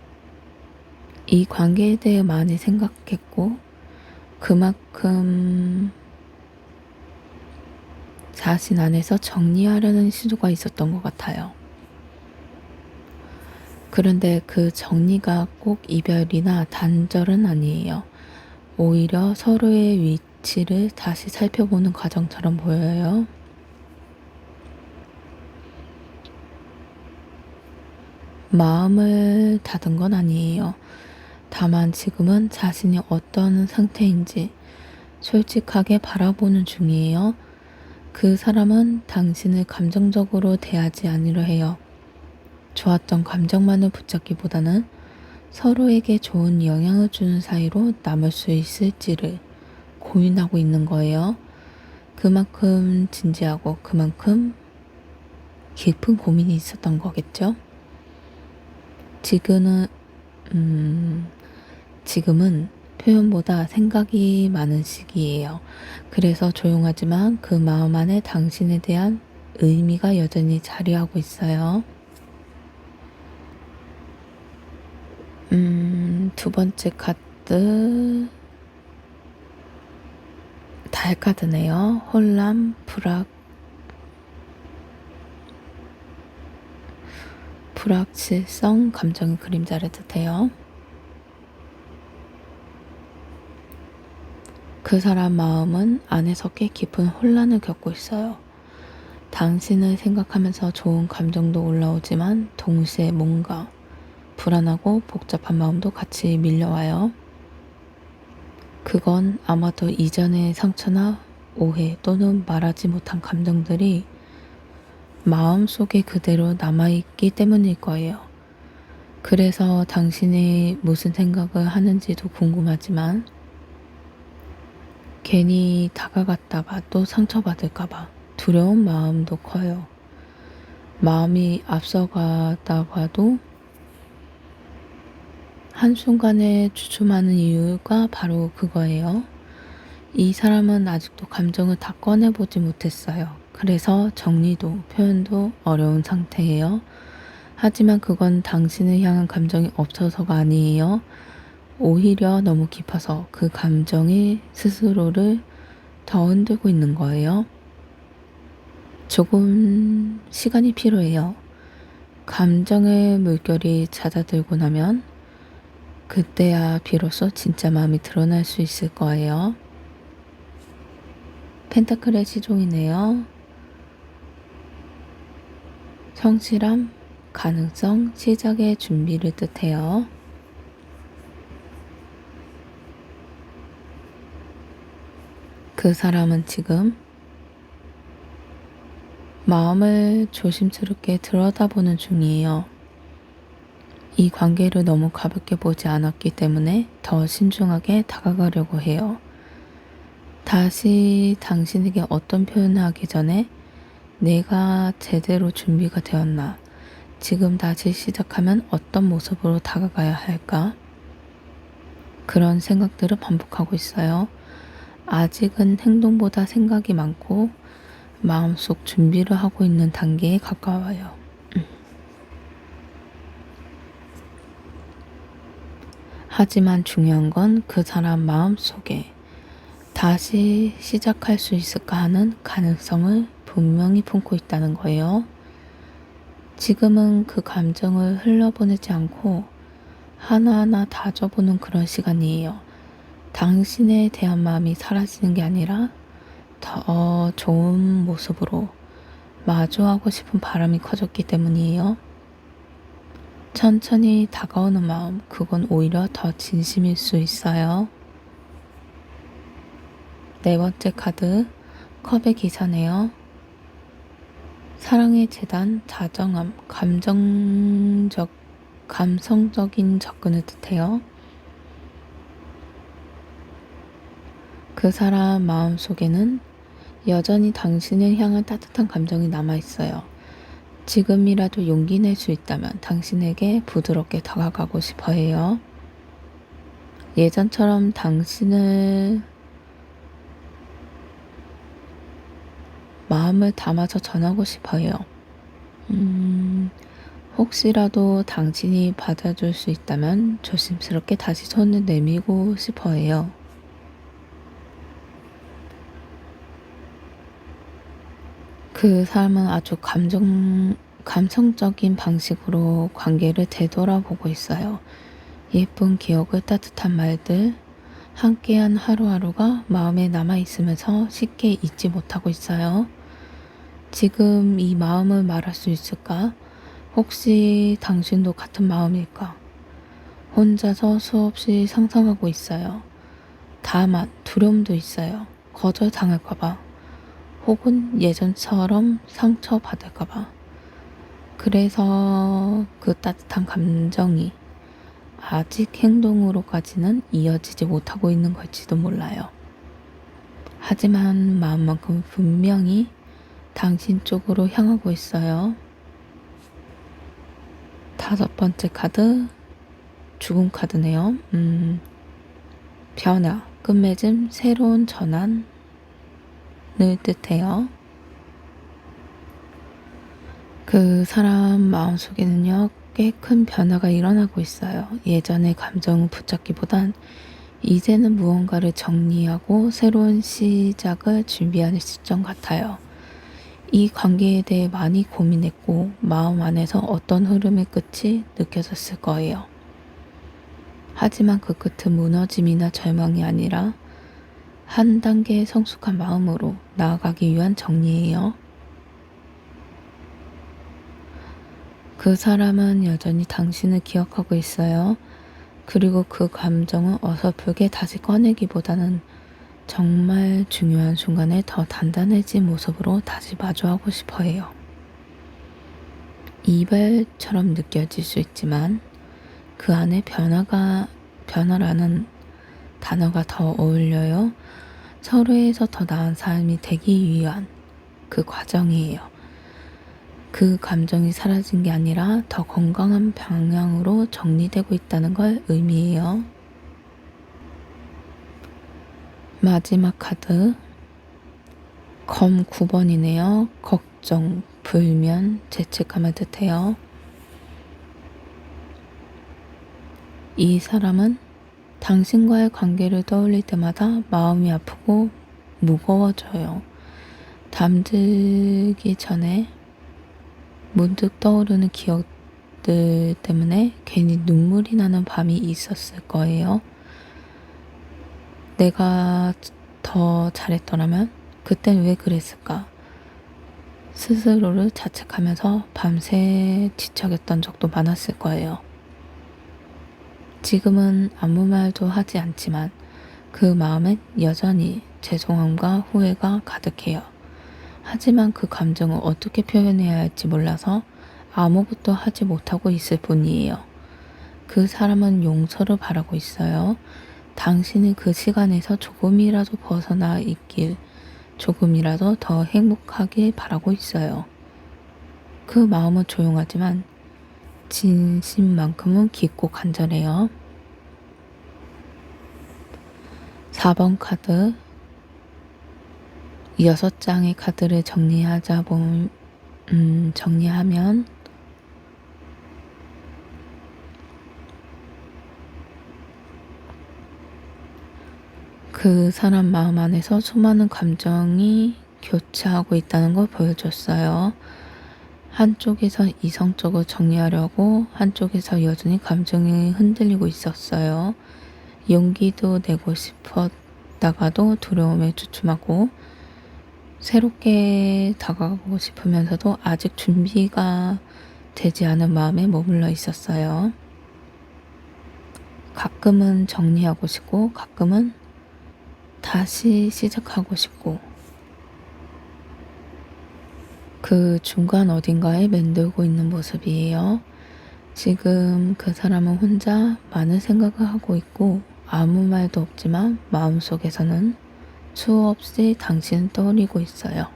이 관계에 대해 많이 생각했고, 그만큼 자신 안에서 정리하려는 시도가 있었던 것 같아요. 그런데 그 정리가 꼭 이별이나 단절은 아니에요. 오히려 서로의 위치를 다시 살펴보는 과정처럼 보여요. 마음을 닫은 건 아니에요. 다만 지금은 자신이 어떤 상태인지 솔직하게 바라보는 중이에요. 그 사람은 당신을 감정적으로 대하지 않으려 해요. 좋았던 감정만을 붙잡기보다는 서로에게 좋은 영향을 주는 사이로 남을 수 있을지를 고민하고 있는 거예요. 그만큼 진지하고 그만큼 깊은 고민이 있었던 거겠죠. 지금은 표현보다 생각이 많은 시기예요. 그래서 조용하지만 그 마음 안에 당신에 대한 의미가 여전히 자리하고 있어요. 두 번째 카드, 달 카드네요. 혼란, 불확실성, 감정의 그림자를 뜻해요. 그 사람 마음은 안에서 꽤 깊은 혼란을 겪고 있어요. 당신을 생각하면서 좋은 감정도 올라오지만 동시에 뭔가 불안하고 복잡한 마음도 같이 밀려와요. 그건 아마도 이전의 상처나 오해 또는 말하지 못한 감정들이 마음속에 그대로 남아있기 때문일 거예요. 그래서 당신이 무슨 생각을 하는지도 궁금하지만 괜히 다가갔다가 또 상처받을까봐 두려운 마음도 커요. 마음이 앞서가다가도 한순간에 주춤하는 이유가 바로 그거예요. 이 사람은 아직도 감정을 다 꺼내보지 못했어요. 그래서 정리도 표현도 어려운 상태예요. 하지만 그건 당신을 향한 감정이 없어서가 아니에요. 오히려 너무 깊어서 그 감정이 스스로를 더 흔들고 있는 거예요. 조금 시간이 필요해요. 감정의 물결이 잦아들고 나면 그때야 비로소 진짜 마음이 드러날 수 있을 거예요. 펜타클의 시종이네요. 성실함, 가능성, 시작의 준비를 뜻해요. 그 사람은 지금 마음을 조심스럽게 들여다보는 중이에요. 이 관계를 너무 가볍게 보지 않았기 때문에 더 신중하게 다가가려고 해요. 다시 당신에게 어떤 표현을 하기 전에 내가 제대로 준비가 되었나? 지금 다시 시작하면 어떤 모습으로 다가가야 할까? 그런 생각들을 반복하고 있어요. 아직은 행동보다 생각이 많고 마음속 준비를 하고 있는 단계에 가까워요. 하지만 중요한 건 그 사람 마음속에 다시 시작할 수 있을까 하는 가능성을 분명히 품고 있다는 거예요. 지금은 그 감정을 흘려보내지 않고 하나하나 다져보는 그런 시간이에요. 당신에 대한 마음이 사라지는 게 아니라 더 좋은 모습으로 마주하고 싶은 바람이 커졌기 때문이에요. 천천히 다가오는 마음, 그건 오히려 더 진심일 수 있어요. 네 번째 카드, 컵의 기사네요. 사랑의 재단, 다정함, 감성적인 접근을 뜻해요. 그 사람 마음 속에는 여전히 당신을 향한 따뜻한 감정이 남아있어요. 지금이라도 용기 낼 수 있다면 당신에게 부드럽게 다가가고 싶어 해요. 예전처럼 당신을 마음을 담아서 전하고 싶어요. 혹시라도 당신이 받아줄 수 있다면 조심스럽게 다시 손을 내밀고 싶어 해요. 그 사람은 아주 감성적인 방식으로 관계를 되돌아보고 있어요. 예쁜 기억을 따뜻한 말들, 함께한 하루하루가 마음에 남아있으면서 쉽게 잊지 못하고 있어요. 지금 이 마음을 말할 수 있을까? 혹시 당신도 같은 마음일까? 혼자서 수없이 상상하고 있어요. 다만 두려움도 있어요. 거절당할까봐. 혹은 예전처럼 상처받을까봐. 그래서 그 따뜻한 감정이 아직 행동으로까지는 이어지지 못하고 있는 걸지도 몰라요. 하지만 마음만큼은 분명히 당신 쪽으로 향하고 있어요. 5번째 카드, 죽음 카드네요. 변화, 끝맺음, 새로운 전환을 뜻해요. 그 사람 마음속에는요, 꽤 큰 변화가 일어나고 있어요. 예전의 감정을 붙잡기보단 이제는 무언가를 정리하고 새로운 시작을 준비하는 시점 같아요. 이 관계에 대해 많이 고민했고 마음 안에서 어떤 흐름의 끝이 느껴졌을 거예요. 하지만 그 끝은 무너짐이나 절망이 아니라 한 단계 성숙한 마음으로 나아가기 위한 정리예요. 그 사람은 여전히 당신을 기억하고 있어요. 그리고 그 감정은 어설프게 다시 꺼내기보다는 정말 중요한 순간에 더 단단해진 모습으로 다시 마주하고 싶어 해요. 이별처럼 느껴질 수 있지만 그 안에 변화라는 단어가 더 어울려요. 서로에서 더 나은 삶이 되기 위한 그 과정이에요. 그 감정이 사라진 게 아니라 더 건강한 방향으로 정리되고 있다는 걸 의미해요. 마지막 카드, 검 9번이네요. 걱정, 불면, 죄책감을 뜻해요. 이 사람은 당신과의 관계를 떠올릴 때마다 마음이 아프고 무거워져요. 잠들기 전에 문득 떠오르는 기억들 때문에 괜히 눈물이 나는 밤이 있었을 거예요. 내가 더 잘했더라면 그땐 왜 그랬을까? 스스로를 자책하면서 밤새 뒤척였던 적도 많았을 거예요. 지금은 아무 말도 하지 않지만 그 마음엔 여전히 죄송함과 후회가 가득해요. 하지만 그 감정을 어떻게 표현해야 할지 몰라서 아무것도 하지 못하고 있을 뿐이에요. 그 사람은 용서를 바라고 있어요. 당신이 그 시간에서 조금이라도 벗어나 있길, 조금이라도 더 행복하길 바라고 있어요. 그 마음은 조용하지만 진심만큼은 깊고 간절해요. 4번 카드, 6장의 카드를 정리하면 그 사람 마음 안에서 수많은 감정이 교차하고 있다는 걸 보여줬어요. 한쪽에서 이성적으로 정리하려고 한쪽에서 여전히 감정이 흔들리고 있었어요. 용기도 내고 싶었다가도 두려움에 주춤하고 새롭게 다가가고 싶으면서도 아직 준비가 되지 않은 마음에 머물러 있었어요. 가끔은 정리하고 싶고 가끔은 다시 시작하고 싶고 그 중간 어딘가에 맴돌고 있는 모습이에요. 지금 그 사람은 혼자 많은 생각을 하고 있고 아무 말도 없지만 마음속에서는 수없이 당신을 떠올리고 있어요.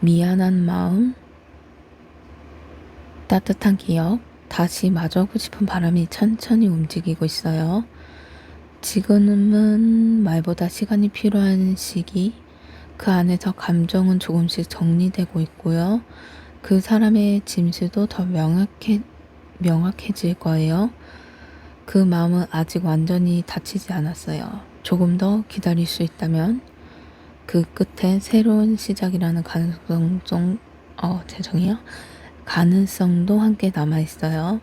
미안한 마음, 따뜻한 기억, 다시 마주하고 싶은 바람이 천천히 움직이고 있어요. 지금은 말보다 시간이 필요한 시기, 그 안에서 감정은 조금씩 정리되고 있고요. 그 사람의 진실도 더 명확해질 거예요. 그 마음은 아직 완전히 닫히지 않았어요. 조금 더 기다릴 수 있다면 그 끝에 새로운 시작이라는 죄송해요. 가능성도 함께 남아있어요.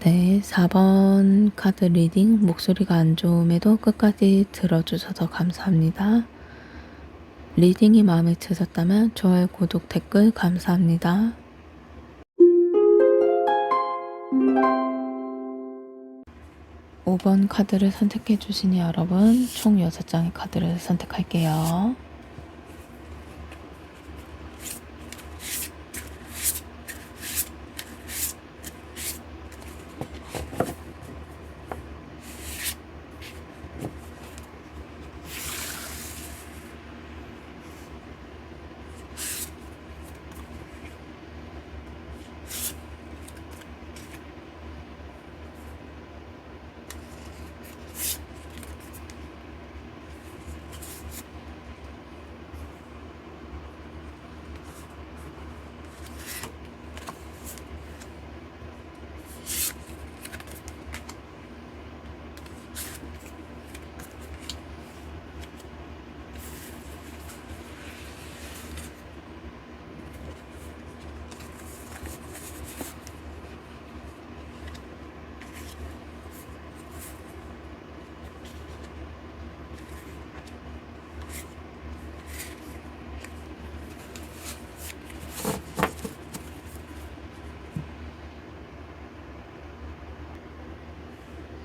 네, 4번 카드 리딩 목소리가 안 좋음에도 끝까지 들어주셔서 감사합니다. 리딩이 마음에 드셨다면 좋아요, 구독, 댓글 감사합니다. 5번 카드를 선택해 주신 여러분, 총 6장의 카드를 선택할게요.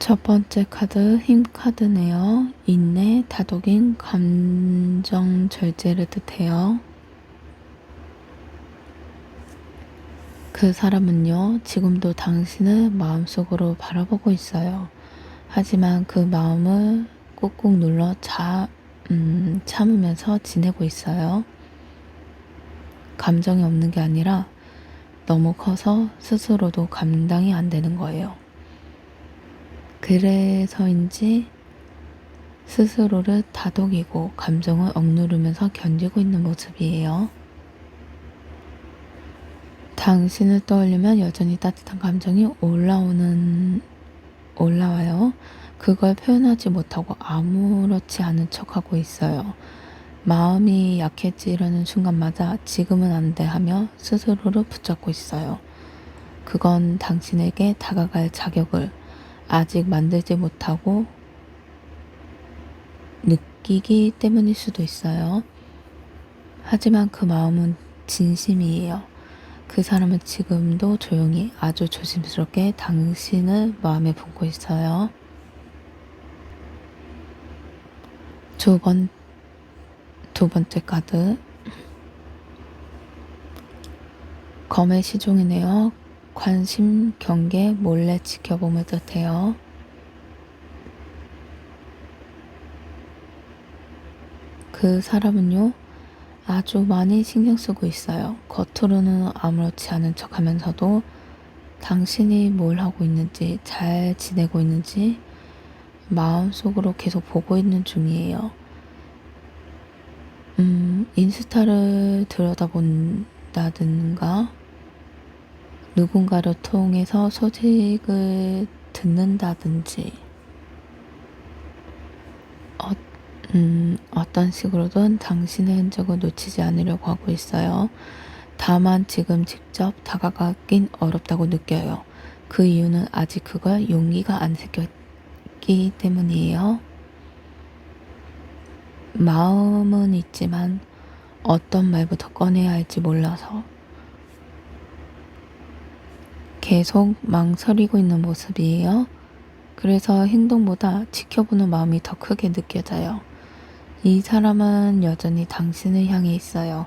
첫 번째 카드 힘 카드네요. 인내, 다독임, 감정 절제를 뜻해요. 그 사람은요, 지금도 당신을 마음속으로 바라보고 있어요. 하지만 그 마음을 꾹꾹 눌러 참으면서 지내고 있어요. 감정이 없는 게 아니라 너무 커서 스스로도 감당이 안 되는 거예요. 그래서인지 스스로를 다독이고 감정을 억누르면서 견디고 있는 모습이에요. 당신을 떠올리면 여전히 따뜻한 감정이 올라와요. 그걸 표현하지 못하고 아무렇지 않은 척하고 있어요. 마음이 약해지려는 순간마다 지금은 안 돼 하며 스스로를 붙잡고 있어요. 그건 당신에게 다가갈 자격을 아직 만들지 못하고 느끼기 때문일 수도 있어요. 하지만 그 마음은 진심이에요. 그 사람은 지금도 조용히 아주 조심스럽게 당신을 마음에 품고 있어요. 두 번째 카드 검의 시종이네요. 관심, 경계, 몰래 지켜봄을 뜻해요. 그 사람은요, 아주 많이 신경 쓰고 있어요. 겉으로는 아무렇지 않은 척 하면서도 당신이 뭘 하고 있는지, 잘 지내고 있는지 마음속으로 계속 보고 있는 중이에요. 인스타를 들여다본다든가 누군가를 통해서 소식을 듣는다든지 어떤 식으로든 당신의 흔적을 놓치지 않으려고 하고 있어요. 다만 지금 직접 다가가긴 어렵다고 느껴요. 그 이유는 아직 그걸 용기가 안 생겼기 때문이에요. 마음은 있지만 어떤 말부터 꺼내야 할지 몰라서 계속 망설이고 있는 모습이에요. 그래서 행동보다 지켜보는 마음이 더 크게 느껴져요. 이 사람은 여전히 당신을 향해 있어요.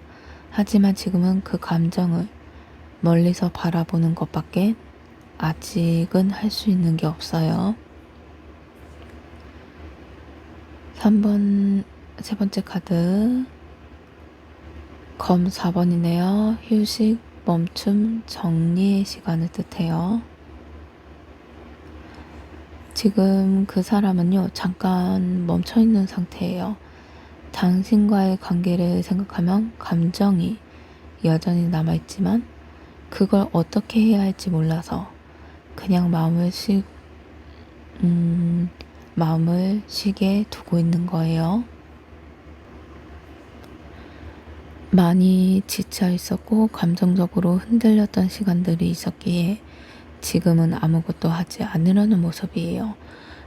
하지만 지금은 그 감정을 멀리서 바라보는 것밖에 아직은 할 수 있는 게 없어요. 세 번째 카드 검 4번이네요. 휴식, 멈춤, 정리의 시간을 뜻해요. 지금 그 사람은요, 잠깐 멈춰있는 상태예요. 당신과의 관계를 생각하면 감정이 여전히 남아있지만 그걸 어떻게 해야 할지 몰라서 그냥 마음을 쉬게 두고 있는 거예요. 많이 지쳐 있었고 감정적으로 흔들렸던 시간들이 있었기에 지금은 아무것도 하지 않으려는 모습이에요.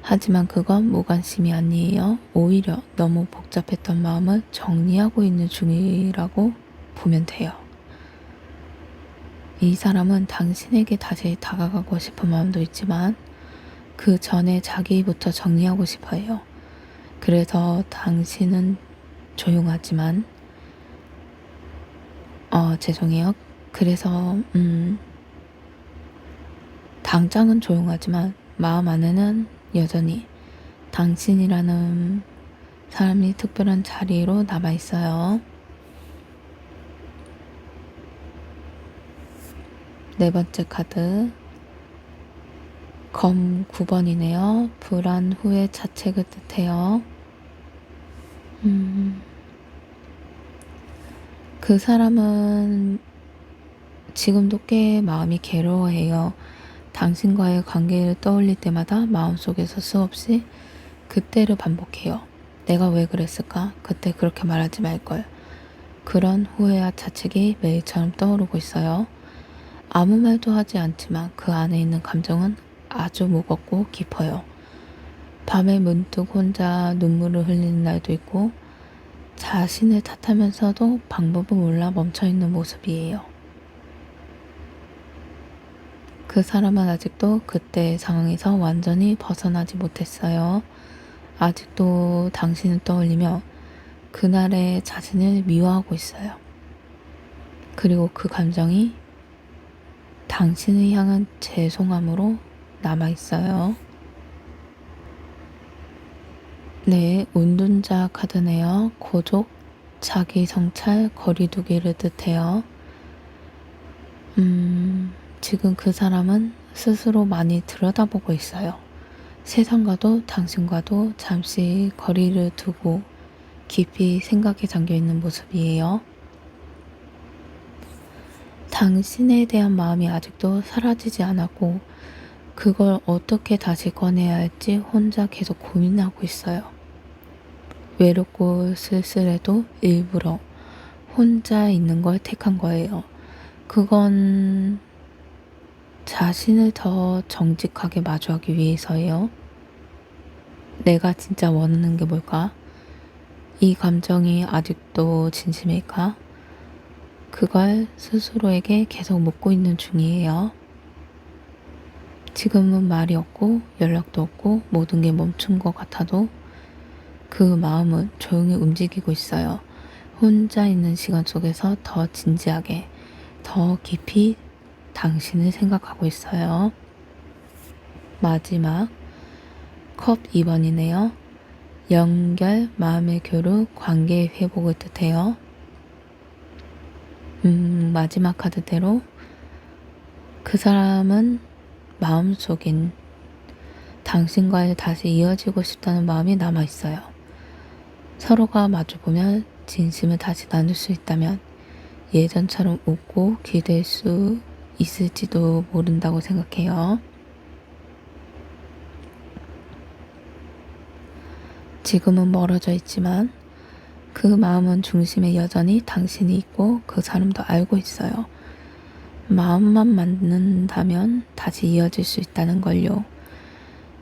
하지만 그건 무관심이 아니에요. 오히려 너무 복잡했던 마음을 정리하고 있는 중이라고 보면 돼요. 이 사람은 당신에게 다시 다가가고 싶은 마음도 있지만 그 전에 자기부터 정리하고 싶어 해요. 그래서 당신은 조용하지만 죄송해요. 그래서 당장은 조용하지만 마음 안에는 여전히 당신이라는 사람이 특별한 자리로 남아 있어요. 네 번째 카드 검 9번이네요. 불안 후의 자책을 뜻해요. 그 사람은 지금도 꽤 마음이 괴로워해요. 당신과의 관계를 떠올릴 때마다 마음속에서 수없이 그때를 반복해요. 내가 왜 그랬을까? 그때 그렇게 말하지 말걸. 그런 후회와 자책이 매일처럼 떠오르고 있어요. 아무 말도 하지 않지만 그 안에 있는 감정은 아주 무겁고 깊어요. 밤에 문득 혼자 눈물을 흘리는 날도 있고 자신을 탓하면서도 방법을 몰라 멈춰있는 모습이에요. 그 사람은 아직도 그때의 상황에서 완전히 벗어나지 못했어요. 아직도 당신을 떠올리며 그날의 자신을 미워하고 있어요. 그리고 그 감정이 당신을 향한 죄송함으로 남아있어요. 네, 운둔자 카드네요. 고족, 자기 성찰, 거리두기를 뜻해요. 지금 그 사람은 스스로 많이 들여다보고 있어요. 세상과도 당신과도 잠시 거리를 두고 깊이 생각에 잠겨있는 모습이에요. 당신에 대한 마음이 아직도 사라지지 않았고 그걸 어떻게 다시 꺼내야 할지 혼자 계속 고민하고 있어요. 외롭고 쓸쓸해도 일부러 혼자 있는 걸 택한 거예요. 그건 자신을 더 정직하게 마주하기 위해서예요. 내가 진짜 원하는 게 뭘까? 이 감정이 아직도 진심일까? 그걸 스스로에게 계속 묻고 있는 중이에요. 지금은 말이 없고 연락도 없고 모든 게 멈춘 것 같아도 그 마음은 조용히 움직이고 있어요. 혼자 있는 시간 속에서 더 진지하게, 더 깊이 당신을 생각하고 있어요. 마지막 컵 2번이네요. 연결, 마음의 교류, 관계의 회복을 뜻해요. 마지막 카드대로 그 사람은 마음속엔 당신과의 다시 이어지고 싶다는 마음이 남아있어요. 서로가 마주보면 진심을 다시 나눌 수 있다면 예전처럼 웃고 기댈 수 있을지도 모른다고 생각해요. 지금은 멀어져 있지만 그 마음은 중심에 여전히 당신이 있고 그 사람도 알고 있어요. 마음만 맞는다면 다시 이어질 수 있다는 걸요.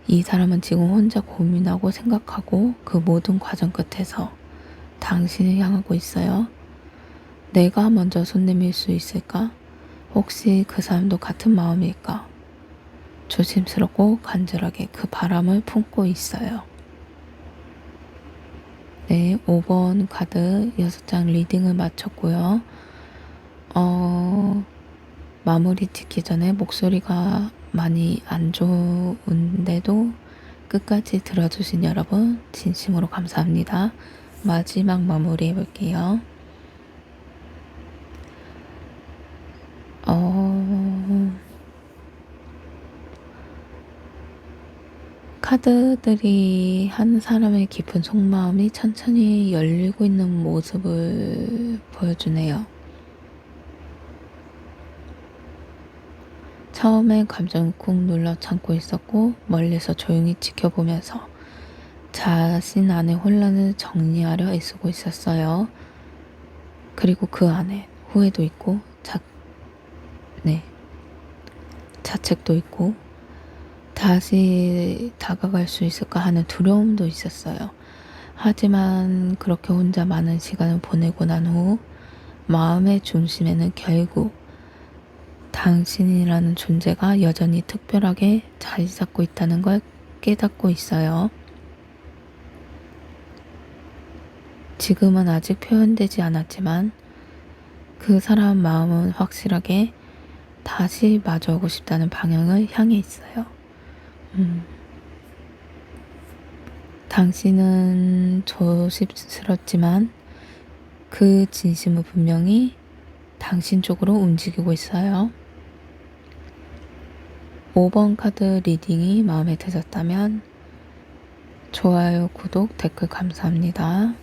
이 사람은 지금 혼자 고민하고 생각하고 그 모든 과정 끝에서 당신을 향하고 있어요. 내가 먼저 손 내밀 수 있을까? 혹시 그 사람도 같은 마음일까? 조심스럽고 간절하게 그 바람을 품고 있어요. 네, 5번 카드 6장 리딩을 마쳤고요. 마무리 짓기 전에 목소리가 많이 안 좋은데도 끝까지 들어주신 여러분 진심으로 감사합니다. 마지막 마무리 해볼게요. 카드들이 한 사람의 깊은 속마음이 천천히 열리고 있는 모습을 보여주네요. 처음엔 감정을 꾹 눌러 참고 있었고 멀리서 조용히 지켜보면서 자신 안의 혼란을 정리하려 애쓰고 있었어요. 그리고 그 안에 후회도 있고 자책도 있고 다시 다가갈 수 있을까 하는 두려움도 있었어요. 하지만 그렇게 혼자 많은 시간을 보내고 난 후 마음의 중심에는 결국 당신이라는 존재가 여전히 특별하게 자리 잡고 있다는 걸 깨닫고 있어요. 지금은 아직 표현되지 않았지만 그 사람 마음은 확실하게 다시 마주하고 싶다는 방향을 향해 있어요. 당신은 조심스럽지만 그 진심은 분명히 당신 쪽으로 움직이고 있어요. 5번 카드 리딩이 마음에 드셨다면 좋아요, 구독, 댓글 감사합니다.